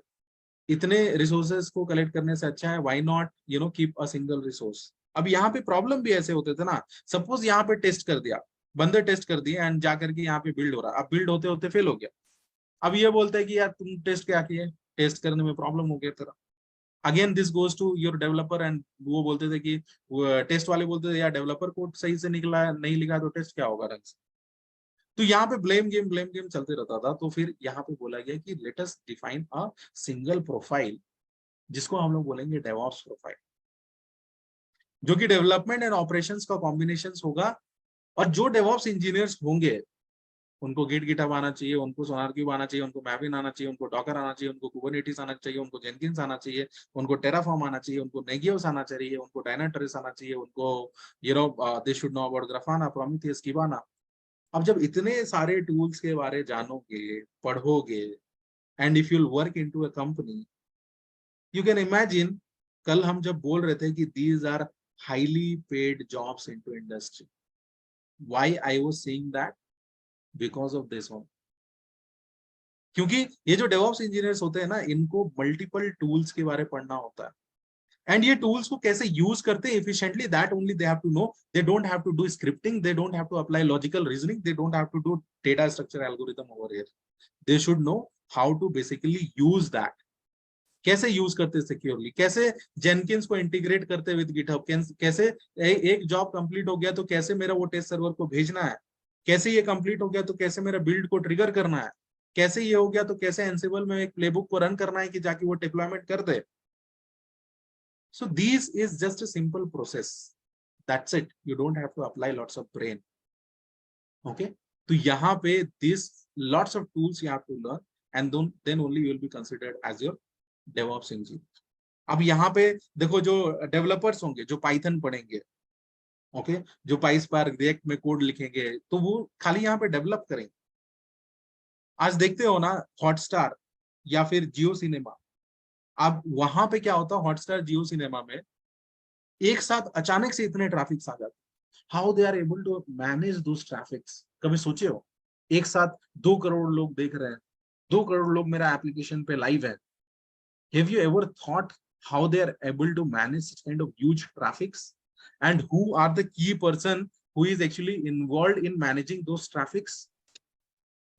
इतने रिसोर्सेज को कलेक्ट करने से अच्छा है why not keep a single resource. अब यहाँ पे प्रॉब्लम भी ऐसे होते थे ना, सपोज यहाँ पे टेस्ट कर दिया, बंदे टेस्ट कर दिए एंड जाकर के यहाँ पे बिल्ड हो रहा, अब बिल्ड होते होते फेल हो गया। अब ये बोलते हैं कि यार तुम टेस्ट क्या किए, टेस्ट करने में प्रॉब्लम हो गया तेरा। Again this goes to your developer, and वो बोलते थे कि टेस्ट वाले बोलते थे यार डेवलपर कोड सही से निकला नहीं लिखा तो टेस्ट क्या होगा ढंग से। तो यहाँ पे ब्लेम गेम चलते रहता था। तो फिर यहाँ पे बोला गया कि let us define a single profile, जिसको हम लोग बोलेंगे डेवऑप्स प्रोफाइल, जो कि डेवलपमेंट एंड ऑपरेशंस का कॉम्बिनेशन होगा। और जो डेवऑप्स इंजीनियर्स होंगे उनको गिटहब आना चाहिए, उनको सोनारक्यूब आना चाहिए, उनको मैविन आना चाहिए, उनको डॉकर आना चाहिए, उनको कुबरनेटिस आना चाहिए, उनको जेनकिंस आना चाहिए, उनको टेराफॉर्म आना चाहिए, उनको नेगियोस आना चाहिए, उनको डायनाट्रेस आना चाहिए, उनको they should know about Grafana, Prometheus, Kibana. अब जब इतने सारे टूल्स के बारे जानोगे, पढ़ोगे, and if you work into a company, you can imagine, कल हम जब बोल रहे थे कि these are highly paid jobs into industry, why I was saying that, because of this one. क्योंकि ये जो डेवऑप्स इंजीनियर्स होते हैं ना, इनको मल्टीपल टूल्स के बारे में पढ़ना होता है। एंड ये टूल्स को कैसे यूज करते हैं efficiently, that only they have to know. They don't have to do scripting, they don't have to apply logical reasoning, they don't have to do data structure algorithm over here. They should know how to basically use that, कैसे यूज करते सिक्योरली, कैसे जेनकिंस को इंटीग्रेट करते विद गिटहब, कैसे एक जॉब कंप्लीट हो गया तो कैसे मेरा वो टेस्ट सर्वर को भेजना है, कैसे ये कंप्लीट हो गया तो कैसे मेरा बिल्ड को ट्रिगर करना है, कैसे ये हो गया तो कैसे एंसिबल में एक प्लेबुक को रन करना है कि जाके वो डिप्लॉयमेंट कर दे। So this is just a simple process, that's it, you don't have to apply lots of brain. Okay, तो यहाँ पे this lots of tools you have to learn, and then only you will be considered as your DevOps engineer. अब यहाँ पे देखो, जो डेवलपर्स होंगे जो पाइथन पढ़ेंगे, ओके, जो पाइस्पार्क रिएक्ट में कोड लिखेंगे, तो वो खाली यहाँ पे डेवलप करेंगे। आज देखते हो ना हॉटस्टार या फिर जियो सिनेमा, अब वहां पे क्या होता है, हॉटस्टार जियो सिनेमा में एक साथ अचानक से इतने ट्रैफिक आ जाते, how they are able to manage those traffics, कभी सोचे हो? एक साथ 2 करोड़ लोग देख रहे हैं, 2 करोड़ लोग मेरा एप्लीकेशन पे लाइव है। Have you ever thought how they are able to manage such kind of huge traffics, and who are the key person who is actually involved in managing those traffics?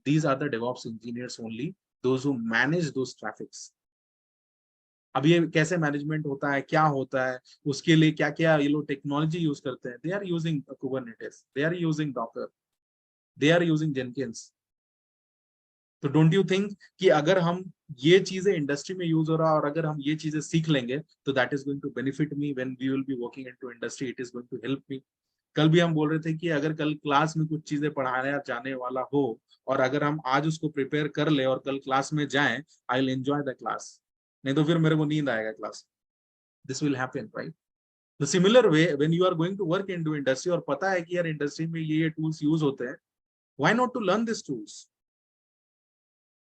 These are the DevOps engineers only, those who manage those traffics. अब ये कैसे मैनेजमेंट होता है, क्या होता है, उसके लिए क्या क्या ये लोग टेक्नोलॉजी यूज करते हैं, they are using Kubernetes, they are using Docker, they are using Jenkins. तो डोंट यू थिंक कि अगर हम ये चीजें इंडस्ट्री में यूज हो रहा है और अगर हम ये चीजें सीख लेंगे तो that is going to benefit me when we will be working into industry, it is going to help me. कल भी हम बोल रहे थे कि अगर कल क्लास में कुछ चीजें पढ़ाया जाने वाला हो और अगर हम आज उसको प्रिपेयर कर ले और कल क्लास में जाएं, I will enjoy the class, नहीं तो फिर मेरे को नींद आएगा class. This will happen, right? The similar way when you are going to work into industry और पता है कि यार इंडस्ट्री में ये टूल्स यूज होते हैं, why not to learn this tools,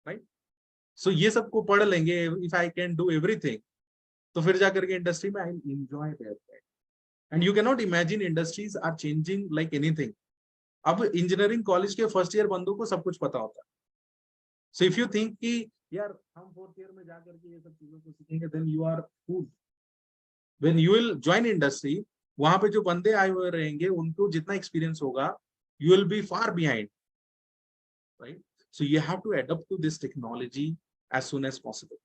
right? So ये सबको पढ़ लेंगे, if I can do everything, तो फिर जाकर के इंडस्ट्री में I enjoy that. And you can not imagine industries are changing like anything. अब इंजीनियरिंग कॉलेज के फर्स्ट ईयर बंदों को सब कुछ पता होता है। सो इफ यू थिंक कि यार हम फोर्थ ईयर में जाकर के ये सब चीजों को सीखेंगे, then you are fooled. When you will join industry, वहां पे जो बंदे आए हुए रहेंगे उनको जितना एक्सपीरियंस होगा, you will be far behind, right? So you have to adopt to this technology as soon as possible.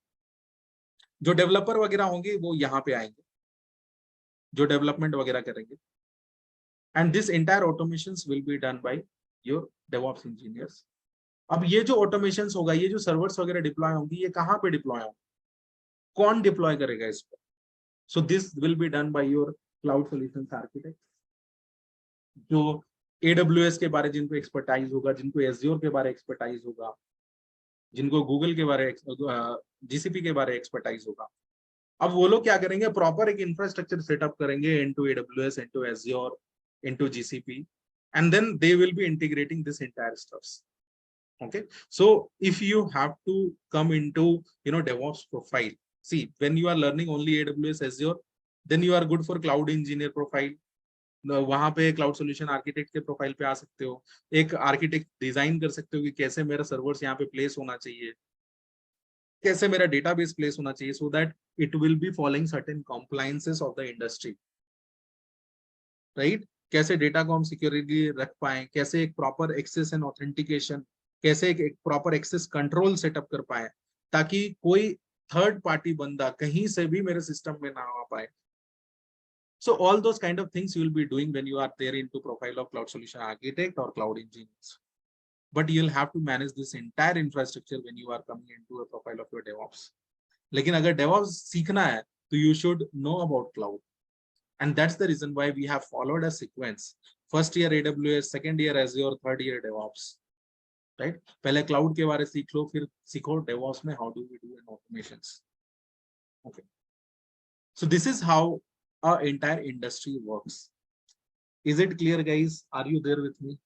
जो डेवलपर वगैरह होंगे वो यहाँ पे आएंगे, जो डेवलपमेंट वगैरह करेंगे, and this entire automations will be done by your DevOps engineers. अब ये जो ऑटोमेशंस होगा, ये जो सर्वर्स वगैरह डिप्लॉय होंगी, ये कहाँ पे डिप्लॉय होंगे? कौन डिप्लॉय करेगा इस पर? So this will be done by your cloud solutions architect, जो AWS के बारे जिनको एक्सपर्टाइज होगा, जिनको एज्योर के बारे एक्सपर्टाइज होगा, जिनको गूगल के बारे GCP के बारे एक्सपर्टाइज होगा। अब वो लोग क्या करेंगे, प्रॉपर एक इंफ्रास्ट्रक्चर सेटअप करेंगे into AWS, into Azure, into GCP, and then they will be integrating this entire stuffs. Okay, so if you have to come into DevOps profile, see, when you are learning only AWS, Azure, then you are good for cloud engineer profile. वहां पे क्लाउड सॉल्यूशन आर्किटेक्ट के प्रोफाइल पे आ सकते हो, एक आर्किटेक्ट डिजाइन कर सकते हो कि कैसे मेरा सर्वर्स यहाँ पे प्लेस होना चाहिए, कैसे मेरा डेटाबेस प्लेस होना चाहिए, so that it will be following certain compliances of the industry, right? कैसे डेटा को हम सिक्योरिटी रख पाए, कैसे एक प्रॉपर एक्सेस एंड ऑथेंटिकेशन, कैसे एक प्रॉपर एक्सेस कंट्रोल सेटअप कर पाए, ताकि कोई थर्ड पार्टी बंदा कहीं से भी मेरे सिस्टम में ना आ पाए। So all those kind of things you will be doing when you are there into profile of cloud solution architect or cloud engineers. But you'll have to manage this entire infrastructure when you are coming into a profile of your DevOps. लेकिन अगर DevOps सीखना है तो you should know about cloud. And that's the reason why we have followed a sequence. First year AWS, second year Azure, third year DevOps. Right? पहले cloud के बारे सीख लो, फिर सीखो DevOps में how do we do in automations. Okay. So this is how our entire industry works. Is it clear, guys? Are you there with me?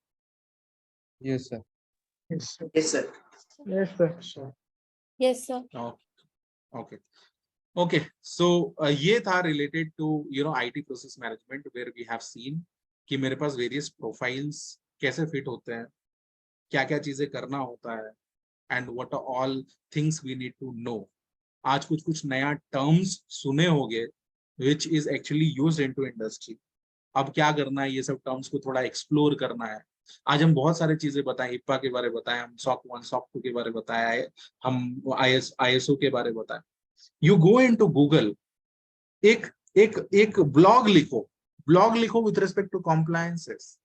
Yes, sir. Yes, sir. Yes, sir. Yes, sir. Okay. Okay. So ये था related to IT process management, where we have seen कि मेरे पास various profiles कैसे fit होते हैं, क्या क्या चीजें करना होता है, and what are all things we need to know. आज कुछ नया terms सुने होंगे which is actually used into industry. अब क्या करना है, ये सब टर्म्स को थोड़ा एक्सप्लोर करना है। आज हम बहुत सारी चीजें बताएं, हिप्पा के बारे में बताएं, हम SOC 1 SOC 2 के बारे में बताएं, हम ISO के बारे में बताएं। यू गो इनटू गूगल, एक ब्लॉग लिखो विथ रिस्पेक्ट टू कॉम्प्लायंसेस।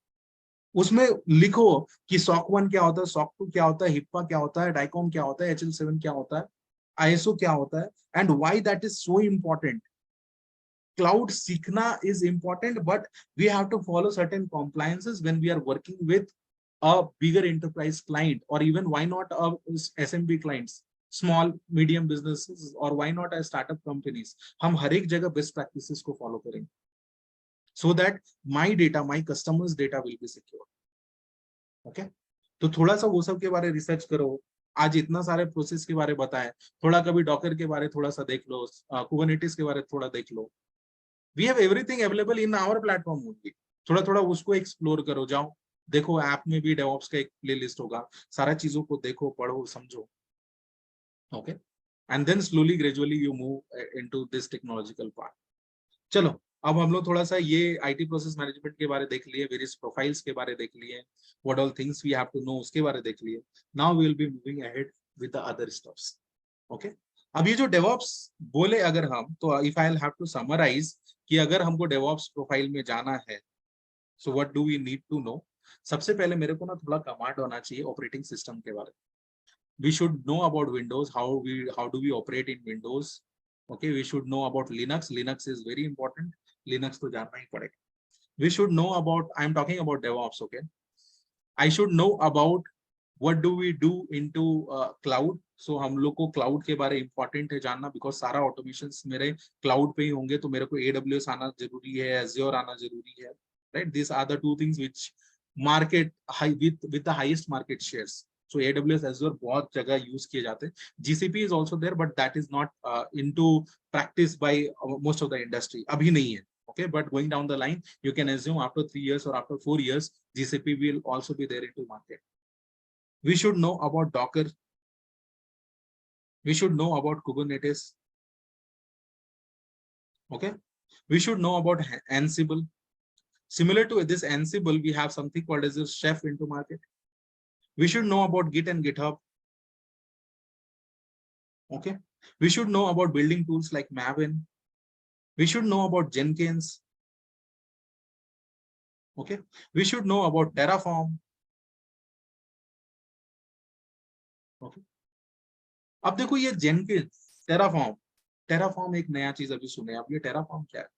उसमें लिखो कि SOC 1 क्या होता है, SOC 2 क्या होता है, हिप्पा क्या होता है, डाइकॉम क्या होता है, HL7 क्या होता है, ISO क्या होता है, and why that is so important. Cloud सीखना is important, but we have to follow certain compliances when we are working with a bigger enterprise client, or even why not a SMB clients, small medium businesses, or why not as startup companies. हम हर एक जगह best practices को follow करेंगे, so that my data, my customers data will be secure. Okay, तो थोड़ा सा वो सब के बारे रिसर्च करो। आज इतना सारे प्रोसेस के बारे बताएं, थोड़ा कभी डॉकर के बारे थोड़ा सा देख लो, कुबरनेटिस के बारे थोड़ा देख लो। We have everything available in our platform only. थोड़ा उसको एक्सप्लोर करो, जाओ देखो, ऐप में भी DevOps का एक प्लेलिस्ट होगा, सारा चीजों को देखो, पढ़ो, समझो। Okay, and then slowly gradually you move into this technological part. चलो, अब हम लोग थोड़ा सा ये IT प्रोसेस मैनेजमेंट के बारे देख लिए, वेरियस प्रोफाइल्स के बारे देख लिए, what all things we have to know उसके बारे देख लिए। Now we will be moving ahead with the other stuffs. Okay, अब ये जो DevOps बोले अगर हम, तो if I have to summarize कि अगर हमको DevOps प्रोफाइल में जाना है, so what do we need to know. सबसे पहले मेरे को ना थोड़ा कमांड होना चाहिए ऑपरेटिंग सिस्टम के बारे में। We should know about Windows, how do we operate in Windows. Okay, we should know about Linux is very important, Linux तो जानना ही पड़ेगा। We should know about, I am talking about DevOps, okay. I should know about what do we do into cloud. So हम लोग को क्लाउड के बारे इंपॉर्टेंट है जानना, बिकॉज सारा ऑटोमेशंस मेरे क्लाउड पे ही होंगे, तो मेरे को AWS आना जरूरी है, Azure आना जरूरी है, right? This are the two things which market high with the highest market shares. So AWS Azure बहुत जगह यूज किए जाते हैं। GCP is also there, but that is not into practice by most of the industry, अभी नहीं है। Okay, but going down the line, you can assume after 3 years or after 4 years, GCP will also be there into market. We should know about Docker. We should know about Kubernetes. Okay. We should know about Ansible. Similar to this Ansible, we have something called as a Chef into market. We should know about Git and GitHub. Okay. We should know about building tools like Maven. We should know about Jenkins. Okay. We should know about Terraform. Okay. अब देखो ये Jenkins, Terraform टेराफॉर्म एक नया चीज अभी सुने आप, ये टेराफॉर्म क्या है?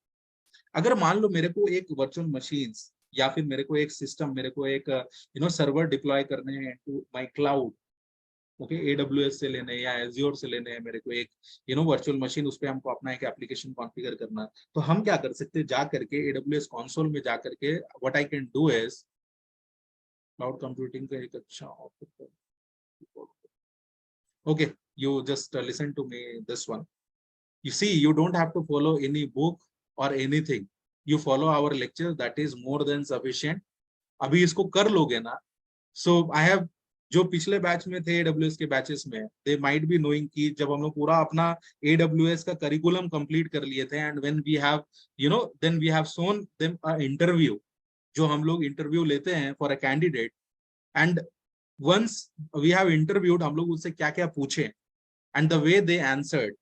अगर मान लो मेरे को एक वर्चुअल मशीन्स या फिर मेरे को एक सिस्टम, मेरे को एक सर्वर डिप्लॉय करने हैं to my cloud, okay, AWS से लेने या Azure से लेने हैं मेरे को एक वर्चुअल मशीन, उस पे हमको अपना एक एप्लीकेशन कॉन्फ़िगर करना है, तो हम क्या कर सकते हैं, जा करके AWS कंसोल में जा करके what I can do is, cloud computing का एक अच्छा, okay, you just listen to me this one. You see, you don't have to follow any book or anything. You follow our lecture, that is more than sufficient. अभी इसको कर लोगे ना, so I have, जो पिछले बैच में थे AWS के बैचेस में, they might be knowing कि जब हम लोग पूरा अपना AWS का करिकुलम कंप्लीट कर लिए थे, and when we have then we have shown them a interview, जो हम लोग इंटरव्यू लेते हैं for a candidate, and once we have interviewed, हम लोग उससे क्या क्या पूछे and the way they answered,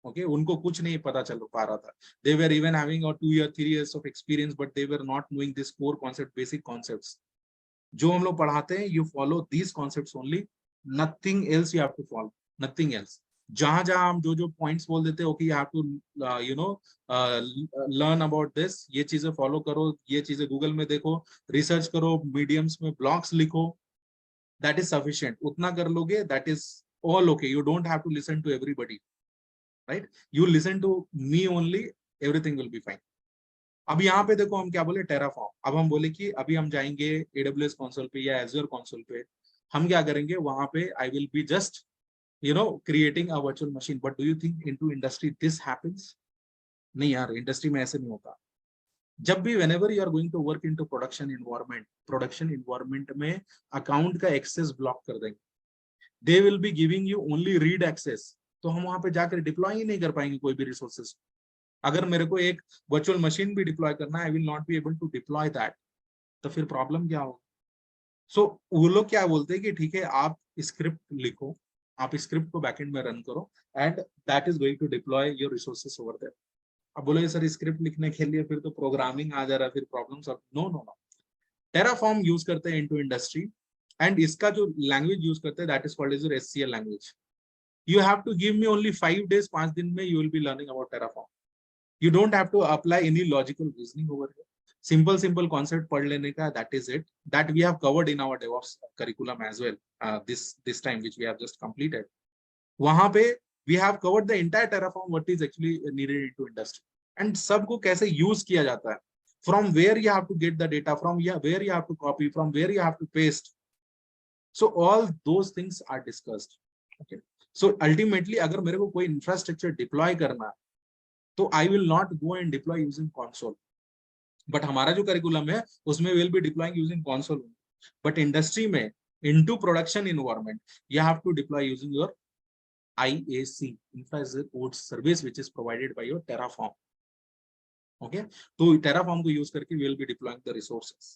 okay, उनको कुछ नहीं पता चल पा रहा था, they were even having a 2 year 3 years of experience, but they were not knowing this core concept, basic concepts जो हम लोग पढ़ाते हैं. You follow these concepts only, nothing else you have to follow, nothing else. जहां जहां हम जो जो पॉइंट्स बोल देते हैं, okay, you have to learn about this, ये चीजें फॉलो करो, ये चीजें गूगल में देखो, रिसर्च करो, मीडियम्स में ब्लॉग्स लिखो, that is sufficient. उतना कर लोगे, that is all okay. You don't have to listen to everybody, right? You listen to me only, everything will be fine. अब यहाँ पे देखो हम क्या बोले, टेराफॉर्म. अब हम बोले कि अभी हम जाएंगे AWS कंसोल पे या Azure कंसोल पे, हम क्या करेंगे वहां पे, I will be just creating a virtual machine. But do you think into industry this happens? नहीं यार, इंडस्ट्री में ऐसे नहीं होता. जब भी whenever you are going to work into production environment में अकाउंट का एक्सेस ब्लॉक कर देंगे. They will be giving you only read access. तो हम वहां पे जाकर डिप्लॉय ही नहीं कर पाएंगे कोई भी रिसोर्सेस. अगर मेरे को एक वर्चुअल मशीन भी डिप्लॉय करना है, I will not be able to deploy that. तो फिर प्रॉब्लम क्या होगा? सो वो लोग क्या बोलते हैं कि ठीक है, आप स्क्रिप्ट लिखो, आप स्क्रिप्ट को बैकएंड में रन करो, and that is going to deploy your resources over there. अब बोलोगे सर स्क्रिप्ट लिखने के लिए फिर तो प्रोग्रामिंग आ जा रहा है, फिर प्रॉब्लम सब. No no no, Terraform use करते हैं इनटू इंडस्ट्री, एंड इसका जो लैंग्वेज यूज करते हैं that is called as your SQL language. You have to give me only 5 days, 5 दिन में you will be learning about Terraform. You don't have to apply any logical reasoning over here. Simple concept पढ़ लेने का, that is it. That we have covered in our DevOps curriculum as well, this time which we have just completed. वहां पे we have covered the entire Terraform, what is actually needed into industry, and सबको कैसे यूज किया जाता है, from where you have to get the data, from where you have to copy, from where you have to paste. So all those things are discussed. Okay, so ultimately अगर मेरे को कोई इंफ्रास्ट्रक्चर डिप्लॉय करना है, तो I will not go and deploy using console. But हमारा जो करिकुलम है उसमें will be deploying using console. But industry में into production environment you have to deploy using your IAC, Infrastructure Code Service, which is provided by your Terraform. Okay, तो Terraform को यूज करके we will be deploying the resources.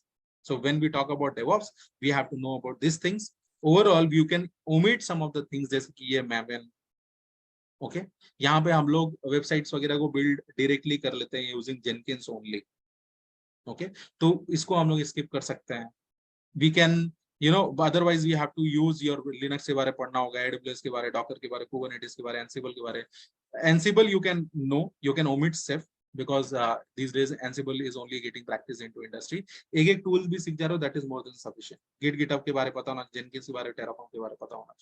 So when we talk about DevOps, we have to know about these things. Overall, you can omit some of the things जैसे कि ये Maven. Okay, यहाँ पे हम लोग वेबसाइट्स वगैरह को बिल्ड डायरेक्टली कर लेते हैं यूजिंग Jenkins only. Okay, तो इसको हम लोग स्किप कर सकते हैं. We can, otherwise we have to use your Linux के बारे पढ़ना होगा, AWS के बारे, Docker के बारे, Kubernetes के बारे, Ansible के बारे. Ansible you can know, you can omit Ceph because these days Ansible is only getting practice into industry. एक टूल भी सीख जा रहे हो, that is more than sufficient. GitHub के बारे पता होना, Jenkins के बारे, Terraform के बारे पता होना.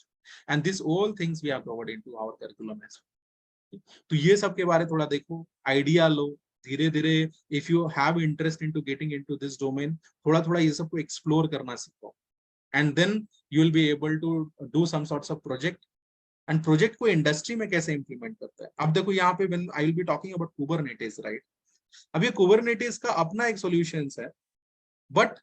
And these all things we have covered into our curriculum as well. तो ये सब के बारे थोड़ा देखो, आइडिया लो, धीरे धीरे. If you have interest into getting into this domain, थोड़ा थोड़ा ये सब को एक्सप्लोर करना सीखो, and then you will be able to do some sorts of project. And project को इंडस्ट्री में कैसे इंप्लीमेंट करता है. अब देखो यहाँ पे when I will be talking about Kubernetes, right. अब ये कुबरनेटिस का अपना एक सॉल्यूशंस है, बट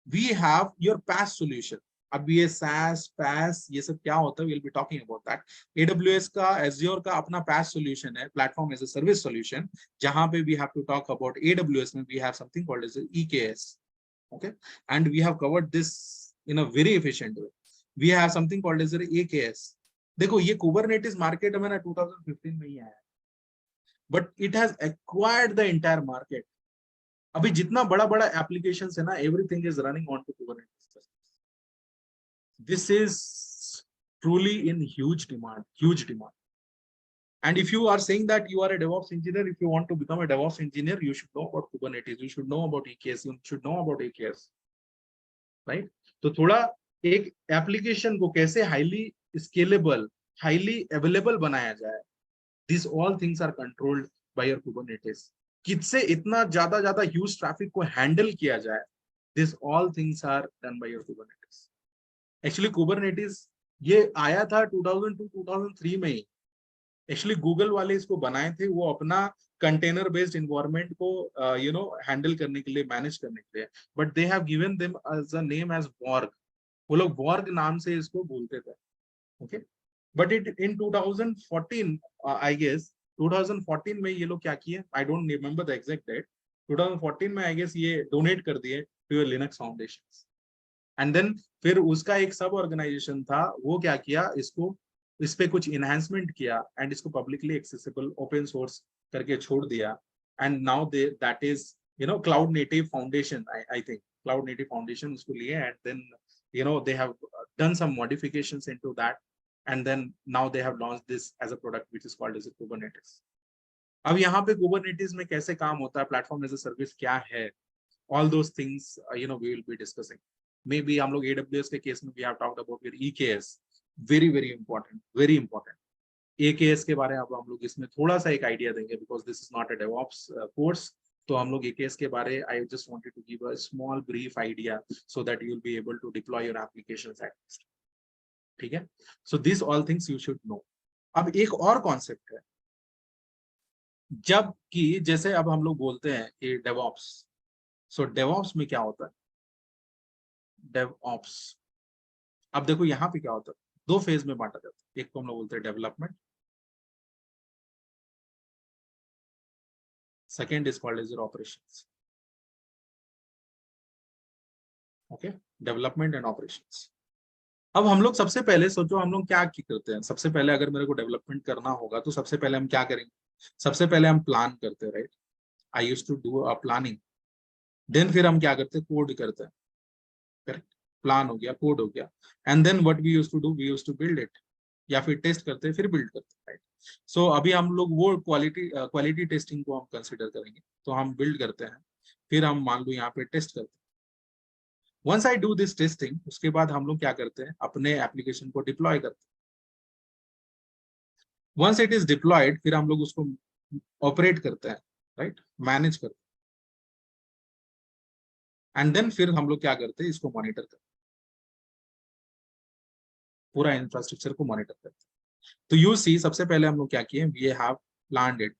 वी हैव योर पास सॉल्यूशन. अब ये SaaS, PaaS, ये सब क्या होता है, we'll be talking about that. AWS का, Azure का अपना PaaS solution है, Platform as a Service solution, जहाँ पे we have to talk about AWS में we have something called as EKS. Okay, and we have covered this in a very efficient way. We have something called as AKS. देखो ये Kubernetes मार्केट में ना 2015 में ही आया, but it has acquired the entire market. अभी जितना बड़ा बड़ा एप्लीकेशन है ना, everything is running on to Kubernetes. This is truly in huge demand, And if you are saying that you are a DevOps engineer, if you want to become a DevOps engineer, you should know about Kubernetes, you should know about EKS, you should know about AKS, right? तो थोड़ा एक एप्लीकेशन को कैसे हाईली स्केलेबल, हाईली अवेलेबल बनाया जाए, these all things are controlled by your Kubernetes. किससे इतना ज्यादा ह्यूज ट्रैफिक को हैंडल किया जाए, these all things are done by your Kubernetes. Actually Kubernetes ये आया था 2002-2003 में ही. एक्चुअली गूगल वाले इसको बनाए थे, वो अपना कंटेनर बेस्ड इन्वायरमेंट को हैंडल करने के लिए, मैनेज करने के लिए, but they have given them as a name as Borg. वो लोग वॉर्ग नाम से इसको बोलते थे. Okay, but it in 2014 I guess 2014 में ये लोग क्या किए, I don't remember the exact date, 2014 में आई गेस ये डोनेट कर दिए to your Linux Foundation. And then फिर उसका एक सब ऑर्गेनाइजेशन था, वो क्या किया, इसको इस पे कुछ इनहेंसमेंट किया एंड इसको पब्लिकली एक्सेसिबल ओपन सोर्स करके छोड़ दिया. And now they that is cloud native foundation, I think cloud native foundation उसको लिए, and then they have done some modifications into that, and then now they have launched this as a product which is called as a Kubernetes. अब यहाँ पे Kubernetes में कैसे काम होता है, प्लेटफॉर्म एज अ सर्विस क्या है, all those things we will be discussing. Maybe हम लोग AWS के केस में we have talked about your EKS, very important, very important. AKS के बारे में अब हम लोग इसमें थोड़ा सा एक आइडिया देंगे, because this is not a DevOps course. तो हम लोग AKS के बारे, I just wanted to give a small brief idea so that you will be able to deploy your applications at least. ठीक है? So these all things you should know. अब एक और कॉन्सेप्ट है, जब कि जैसे अब हम लोग बोलते हैं कि DevOps. So DevOps में क्या होता है? DevOps, अब देखो यहाँ पे क्या होता है, दो फेज में बांटा जाता है. एक को हम लोग बोलते हैं development, second is called as your operations. Okay, development and operations. अब हम लोग सबसे पहले सोचो हम लोग क्या करते हैं. सबसे पहले अगर मेरे को डेवलपमेंट करना होगा तो सबसे पहले हम क्या करेंगे, सबसे पहले हम प्लान करते हैं, right? I used to do a planning. Then फिर हम क्या करते हैं, कोड करते हैं, करेक्ट? प्लान हो गया, कोड हो गया, and then what we used to do, we used to build it, या फिर टेस्ट करते हैं फिर बिल्ड करते हैं, राइट? सो अभी हम लोग वो क्वालिटी टेस्टिंग को हम कंसिडर करेंगे. तो हम बिल्ड करते हैं, फिर हम मान लो यहाँ पे टेस्ट करते हैं. Once I do this testing, उसके बाद हम लोग क्या करते हैं, अपने एप्लीकेशन को डिप्लॉय करते हैं. वंस इट इज डिप्लॉयड, फिर हम लोग उसको ऑपरेट करते हैं, राइट? मैनेज करते हैं, एंड देन फिर हम लोग क्या करते हैं, इसको मॉनिटर करते हैं, पूरा इंफ्रास्ट्रक्चर को मॉनिटर करते हैं. तो यू सी, सबसे पहले हम लोग क्या किए, we have planned it,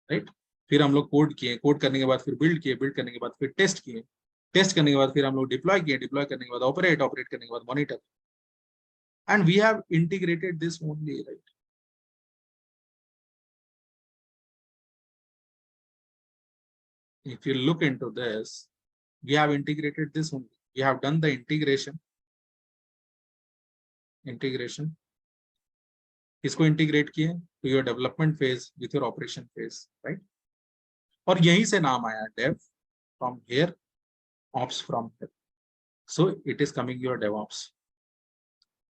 right? फिर हम लोग कोड किए, कोड करने के बाद फिर बिल्ड किए, बिल्ड करने के बाद फिर टेस्ट किए, टेस्ट करने के बाद फिर हम लोग डिप्लॉय किए, डिप्लॉय करने के बाद ऑपरेट, ऑपरेट करने के बाद monitor, and we have integrated this only, right? If you look into this, we have integrated this only. We have done the integration. इसको इंटीग्रेट किए to your development phase with your operation phase, right? और यहीं से नाम आया dev from here, ops from here. So it is coming your DevOps.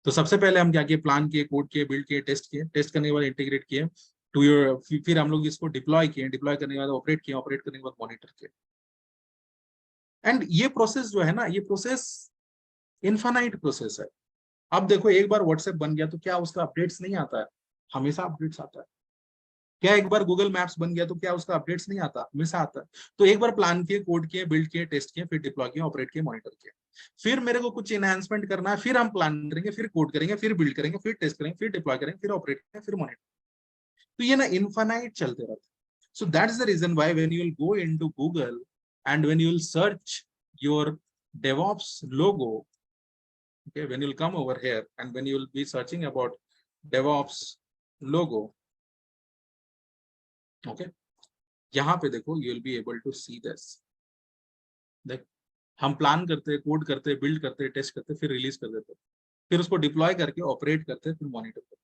तो सबसे पहले हम क्या किए, प्लान किए, कोड किए, बिल्ड किए, टेस्ट किए, टेस्ट करने के बाद इंटीग्रेट किए टू योर, फिर हम लोग इसको डिप्लॉय किए, डिप्लॉय करने के बाद ऑपरेट किए, ऑपरेट करने के बाद मॉनिटर किए. एंड ये प्रोसेस जो है ना, ये प्रोसेस इनफाइनाइट प्रोसेस है. अब देखो, एक बार व्हाट्सएप बन गया तो क्या उसका अपडेट्स नहीं आता है? हमेशा अपडेट्स आता है. क्या एक बार गूगल मैप्स बन गया तो क्या उसका अपडेट्स नहीं आता? हमेशा आता है. तो एक बार प्लान किए, कोड किए, बिल्ड किए, टेस्ट किए, फिर डिप्लॉय किए, ऑपरेट किए, मॉनिटर किए. फिर मेरे को कुछ एनहांसमेंट करना है, फिर हम प्लान करेंगे, फिर कोड करेंगे, फिर बिल्ड करेंगे, फिर टेस्ट करेंगे, फिर डिप्लॉय करेंगे, फिर ऑपरेट करेंगे, फिर मॉनिटर. तो ये ना इनफाइनाइट चलते रहता है. So that is the reason why when you will go into Google and when you will search your DevOps logo, okay, when you'll come over here and when you will be searching about DevOps logo, okay, यहाँ पे देखो, you will be able to see this. देख, हम प्लान करते हैं, कोड करते हैं, बिल्ड करते हैं, टेस्ट करते हैं, फिर रिलीज कर देते हैं, फिर उसको डिप्लॉय करके ऑपरेट करते हैं, फिर मॉनिटर करते हैं.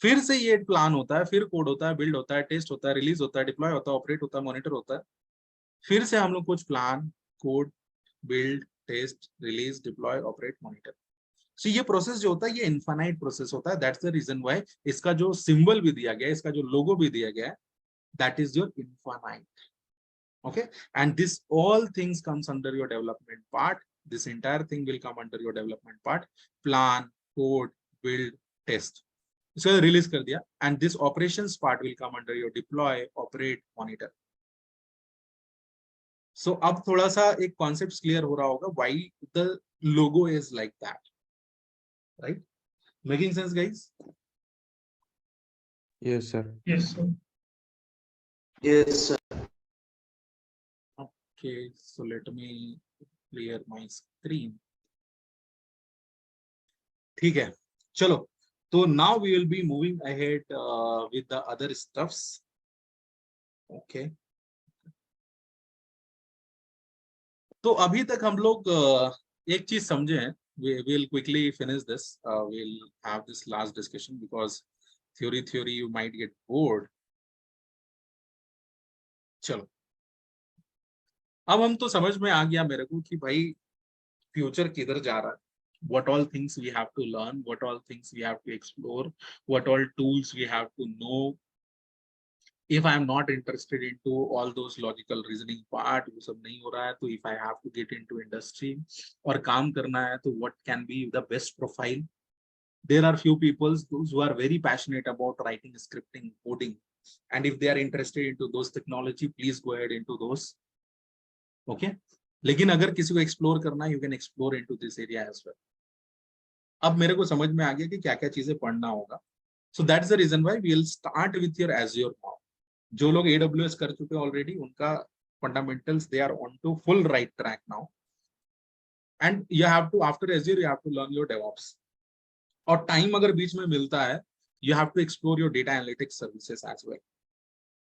फिर से ये प्लान होता है, फिर कोड होता है, बिल्ड होता है, टेस्ट होता है, रिलीज होता है, डिप्लॉय होता है, ऑपरेट होता है, मॉनिटर होता है. फिर से हम लोग कुछ plan, code, build, test, release, deploy, operate, monitor. So ये प्रोसेस जो होता है ये इनफाइनाइट प्रोसेस होता है, दैट्स द रीजन व्हाई इसका जो सिंबल भी दिया गया है, इसका जो लोगो भी दिया गया है, that is your infinite. Okay, and this all things comes under your development part. This entire thing will come under your development part: plan, code, build, test. इसको रिलीज कर दिया, and this operations part will come under your deploy, operate, monitor. So अब थोड़ा सा एक concepts clear हो रहा होगा why the logo is like that, right? Making sense, guys? Yes, sir. Yes, sir. Yes, sir. Okay, so let me clear my screen. ठीक है, चलो. तो now we will be moving ahead with the other stuffs. Okay. तो अभी तक हम लोग एक चीज समझे हैं. We will quickly finish this. We'll have this last discussion because theory you might get bored. चलो, अब हम तो समझ में आ गया मेरे को कि भाई फ्यूचर किधर जा रहा है. What all things we have to learn, what all things we have to explore, what all tools we have to know. If I am not interested into all those logical reasoning part, वो सब नहीं हो रहा है, तो if I have to get into industry और काम करना है, तो what can be the best profile? There are few people those who are very passionate about writing, scripting, coding, and if they are interested into those technology, please go ahead into those. Okay, लेकिन अगर किसी को एक्सप्लोर करना है, you can explore into this area as well. अब मेरे को समझ में आ गया कि क्या क्या चीजें पढ़ना होगा. So that's the reason why we'll start with your Azure now. जो लोग AWS कर चुके ऑलरेडी, उनका fundamentals they are on to full right track now. And you have to, after Azure, you have to learn your DevOps. और टाइम अगर बीच में मिलता है, you have to explore your data analytics services as well.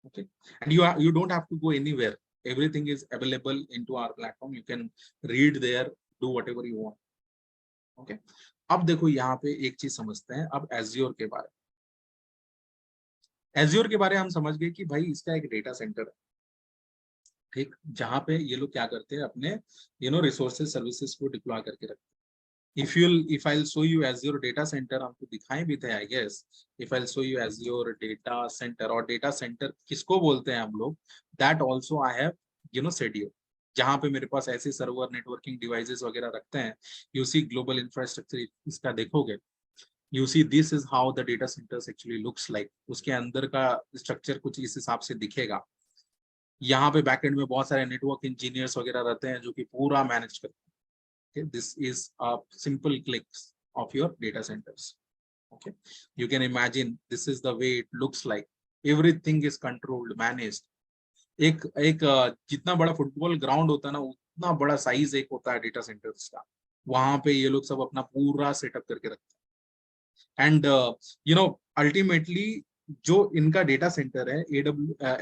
Okay, and you don't have to go anywhere. Everything is available into our platform. You can read there, do whatever you want. Okay, अब देखो यहाँ पे एक चीज समझते हैं अब Azure के बारे में. Azure के बारे में हम समझ गए कि भाई इसका एक डेटा सेंटर है, ठीक, जहां पे ये लोग क्या करते हैं, अपने रिसोर्सेज सर्विसेज को डिप्लॉय करके रखते हैं. If I'll show you Azure data center, हमको दिखाई भी थे, I guess. If I'll show you Azure data center, और data center किसको बोलते हैं हम लोग, that also I have said you. जहां पे मेरे पास ऐसे सर्वर नेटवर्किंग डिवाइसेस वगैरह रखते हैं, you see global infrastructure इसका देखोगे, you see this is how the data centers actually looks like. उसके अंदर का स्ट्रक्चर कुछ इस हिसाब से दिखेगा. यहाँ पे बैकएंड में बहुत सारे नेटवर्क इंजीनियर्स वगैरह रहते हैं जो कि पूरा मैनेज करते हैं. Okay, this is a simple clicks of your data centers. Okay, you can imagine this is the way it looks like. Everything is controlled, managed. एक जितना बड़ा फुटबॉल ग्राउंड होता है ना, उतना बड़ा साइज एक होता है डेटा सेंटर्स का. वहां पे ये लोग सब अपना पूरा सेटअप करके रखते हैं. एंड अल्टीमेटली जो इनका डेटा सेंटर है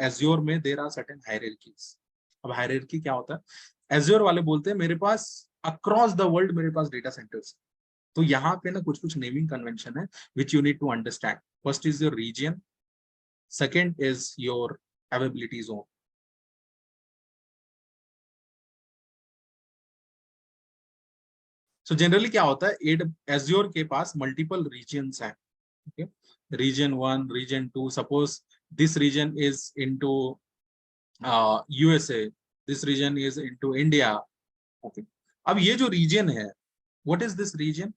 Azure में, देयर आर सर्टेन हायरार्कीज. अब हायरार्की क्या होता है, Azure वाले बोलते हैं मेरे पास अक्रॉस द वर्ल्ड मेरे पास डेटा सेंटर्स. तो यहाँ पे ना कुछ नेमिंग कन्वेंशन है which you need to understand. First is your region, second is your availability zone. So generally क्या होता है, Azure के पास मल्टीपल रीजन्स हैं. okay? Region 1, Region 2, suppose this region is into USA, this region is into India. Okay, अब ये जो रीजन है, what is this region?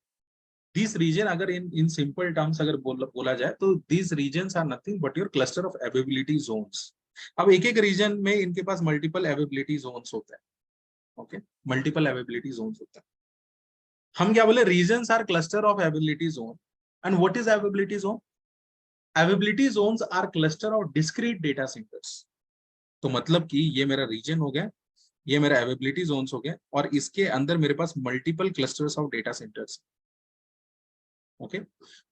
This region अगर in simple terms अगर बोला जाए तो these regions are nothing but your cluster of availability zones. अब एक एक रीजन में इनके पास मल्टीपल अवेलेबिलिटी जोन्स होते हैं. ओके, मल्टीपल अवेलेबिलिटी जोन्स होते हैं. हम क्या बोले, regions are cluster of availability zone. And what is availability zone? Availability zones are cluster of discrete data centres. तो मतलब कि ये मेरा रीजन हो गया, ये मेरा अवेलेबिलिटी जोन्स हो गया, और इसके अंदर मेरे पास multiple clusters of data centers. Okay,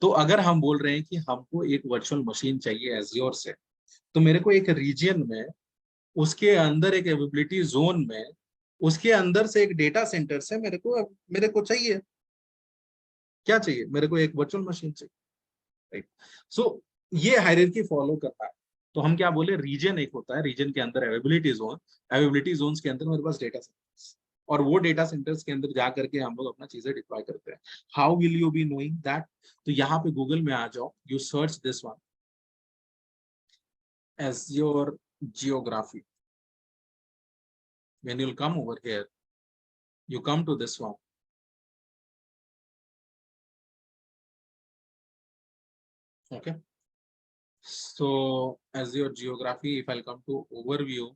तो अगर हम बोल रहे हैं कि हमको एक वर्चुअल मशीन चाहिए Azure से, तो मेरे को एक रीजन में, उसके अंदर एक अवेलेबिलिटी जोन में, उसके अंदर से एक डेटा सेंटर से मेरे को चाहिए क्या चाहिए, मेरे को एक वर्चुअल मशीन चाहिए. राइट, सो ये हायरार्की फॉलो करता है. तो हम क्या बोले, रीजन एक होता है, रीजन के अंदर अवेलेबिलिटी जोन, अवेलेबिलिटी जोन्स के अंदर मेरे पास डेटा सेंटर्स. और वो डेटा सेंटर्स के अंदर जा करके हम लोग अपना चीजें डिप्लॉय करते हैं. How will you be knowing that? तो यहाँ पे गूगल में आ जाओ, you search this one, Azure Geography. When you'll come over here, you come to this one. Okay. So Azure Geography, if I'll come to overview,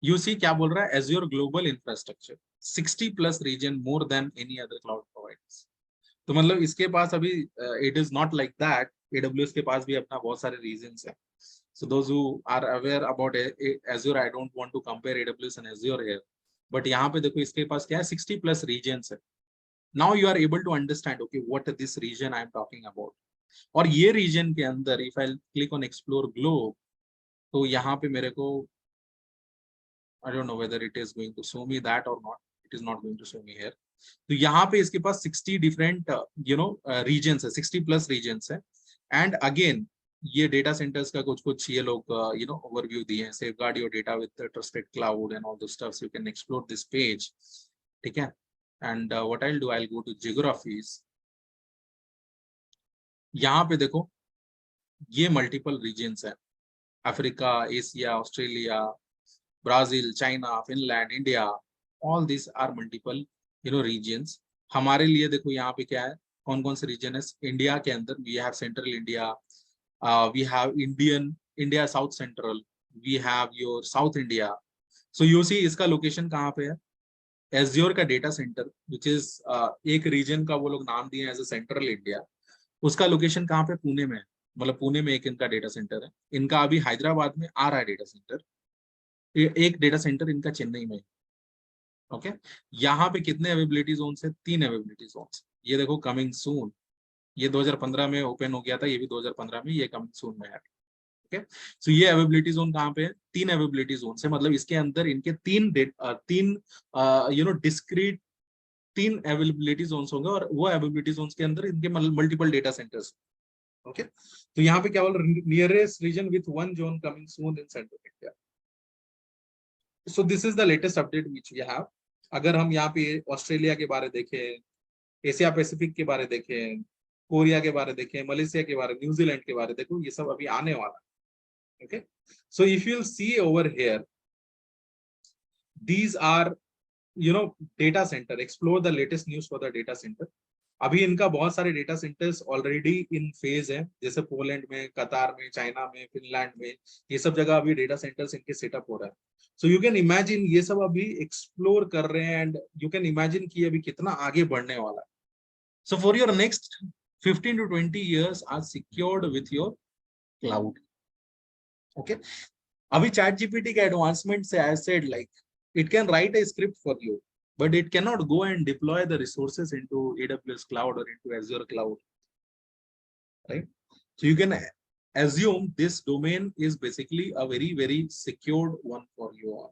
you see क्या बोल रहा है? Azure Global Infrastructure, 60+ region, more than any other cloud providers. तो मतलब इसके पास अभी it is not like that. AWS के पास भी अपना बहुत सारे regions हैं. So those who are aware about Azure, I don't want to compare AWS and Azure here. But यहाँ पे देखो इसके पास क्या है? 60+ regions है. Now you are able to understand, okay, what this region I am talking about. और ये region के अंदर, if I click on Explore Globe, तो यहाँ पे मेरे को, I don't know whether it is going to show me that or not. It is not going to show me here. तो यहाँ पे इसके पास 60 different regions है, 60+ regions है. And again ये डेटा सेंटर्स का कुछ ये लोग ओवरव्यू दिए हैं. Safeguard your data with trusted cloud and all the stuffs. You can explore this page. ठीक है. And what I will do, I will go to geographies. यहाँ पे देखो ये मल्टीपल रीजन्स है. Africa, Asia, Australia, Brazil, China, Finland, India, all this are multiple regions. हमारे लिए देखो यहाँ पे क्या है, कौन कौन से रीजन है. इंडिया के अंदर we have central India, we have India South Central, we have your South India. So you see इसका लोकेशन कहाँ पे है? Azure का डेटा सेंटर which is एक रीजन का वो लोग नाम दिए एज अ सेंट्रल इंडिया. उसका लोकेशन कहाँ पे? पुणे में. मतलब पुणे में एक इनका डेटा सेंटर है. इनका अभी हैदराबाद में आ रहा है डेटा सेंटर. एक डेटा सेंटर इनका चेन्नई में. ओके. यहाँ पे कितने अवेबिलिटी जोन्स है? 3 अवेबिलिटी जोन्स. ये देखो कमिंग सून. ये 2015 में ओपन हो गया था, ये भी 2015 में, ये कमिंग सून में है. ओके. सो ये अवेबिलिटी जोन कहाँ पे है? 3 अवेबिलिटी जोन है. मतलब इसके अंदर इनके 3 डिस्क्रीट 3 अवेबिलिटी जोन्स होंगे और वो अवेबिलिटी जोन्स के अंदर इनके मल्टीपल डेटा सेंटर्स. ओके. तो यहाँ पे क्या बोल रहे? Nearest region with 1 zone coming soon in central India. So this is the latest update which we have. अगर हम यहाँ पे ऑस्ट्रेलिया के बारे देखें, एशिया पैसिफिक के बारे देखें, कोरिया के बारे देखें, मलेशिया के बारे, न्यूजीलैंड के बारे देखो, ये सब अभी आने वाला है. Okay. So if you will see over here, these are data center. Explore the latest news for the data center. अभी इनका बहुत सारे data centres already in phase है, जैसे पोलैंड में, कतार में, चाइना में, फिनलैंड में, ये सब जगह अभी डेटा सेंटर्स इनके सेटअप हो रहा है. सो यू कैन इमेजिन ये सब अभी एक्सप्लोर कर रहे हैं एंड यू कैन इमेजिन कि अभी कितना आगे बढ़ने वाला है. So for your next 15 to 20 years are secured with your cloud. Okay. अभी ChatGPT का एडवांसमेंट से I said like it can write a script for you, but it cannot go and deploy the resources into AWS cloud or into Azure cloud. Right. So you can assume this domain is basically a very, very secured one for you all.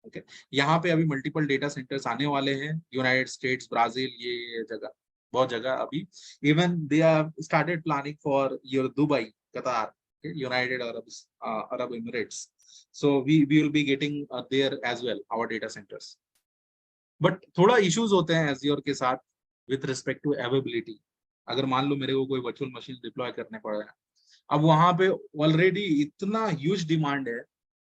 Okay. यहाँ पे अभी मल्टीपल डेटा सेंटर्स आने वाले हैं. यूनाइटेड स्टेट्स, ब्राजील, ये जगह, बहुत जगह अभी. Even they have started planning for your Dubai, Qatar, United Arab Emirates. So we will be getting there as well our data centers. बट थोड़ा इश्यूज होते हैं एज़्योर के साथ विथ रिस्पेक्ट टू अवेबिलिटी. अगर मान लो मेरे को कोई वर्चुअल मशीन डिप्लॉय करने पड़ रहा है, अब वहां पे ऑलरेडी इतना ह्यूज डिमांड है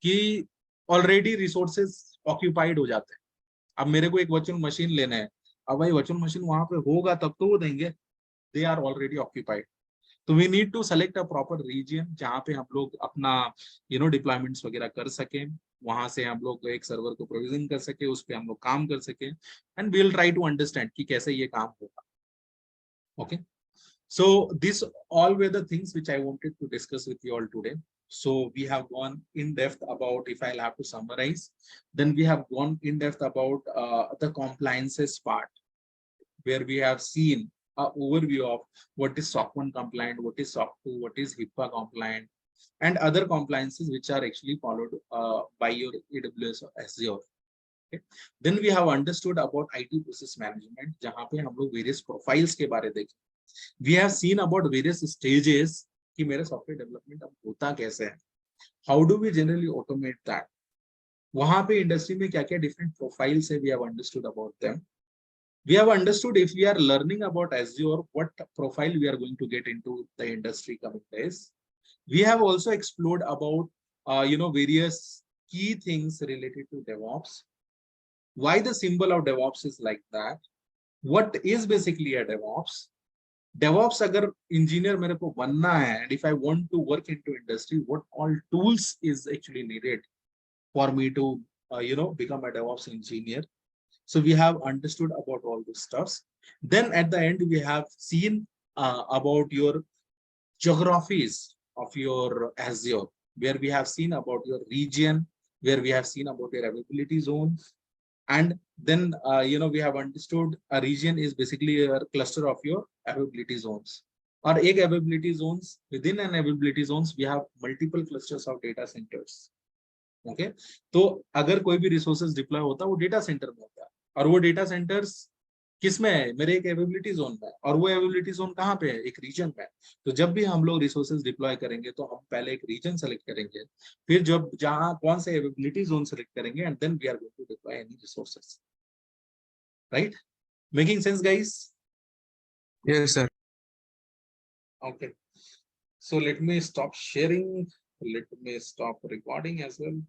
कि ऑलरेडी रिसोर्सेज ऑक्यूपाइड हो जाते हैं. अब मेरे को एक वर्चुअल मशीन लेना है, अब भाई वर्चुअल मशीन वहां पे होगा तब तो वो देंगे. They are already occupied. तो we need to select a proper region जहाँ पे हम लोग अपना डिप्लॉयमेंट्स वगैरह कर सकें. वहां से हम लोग एक सर्वर को प्रोविजन कर सके, उस पर हम लोग काम कर सके. And we will try to understand कि कैसे ये काम होगा. Okay. So these all were the things which I wanted to discuss with you all today. So we have gone in depth about, if I'll have to summarize, then we have gone in depth about the compliances part, where we have seen an overview of what is SOC 1 compliant, what is SOC 2, what is HIPAA compliant, and other compliances which are actually followed by your AWS or Azure. Okay. Then we have understood about IT process management, जहाँ पे हम लोग various profiles के बारे देखें. We have seen about various stages कि मेरे सॉफ्टवेयर डेवलपमेंट अब होता कैसे है. How do we generally automate that? वहां पे इंडस्ट्री में क्या क्या डिफरेंट प्रोफाइल्स है, we have understood about them. We have understood if we are learning about Azure, what profile we are going to get into the industry coming days. We have also explored about various key things related to DevOps. Why the symbol of DevOps is like that? What is basically a DevOps? DevOps अगर engineer मेरे को बनना है, and if I want to work into industry, what all tools is actually needed for me to become a DevOps engineer? So we have understood about all these stuffs. Then at the end, we have seen about your geographies of your Azure, where we have seen about your region, where we have seen about your availability zones. And then, we have understood a region is basically a cluster of your availability zones. Or एक availability zones, within an availability zones, we have multiple clusters of data centers. Okay तो अगर कोई भी रिसोर्सेज डिप्लॉय होता है वो डेटा सेंटर में होता है, और वो डेटा सेंटर्स किस में है, मेरे एक एवेबिलिटी जोन में है, और वो एवेबिलिटी जोन कहाँ पे है, एक रीजन में है. तो जब भी हम लोग रिसोर्सेज डिप्लॉय करेंगे तो हम पहले एक रीजन सेलेक्ट करेंगे, फिर जब जहां कौन से एवेबिलिटी जोन सेलेक्ट करेंगे, and then we are going to deploy any resources. Right? Making sense guys? Yes, sir. Okay, so let me stop sharing, let me stop recording as well.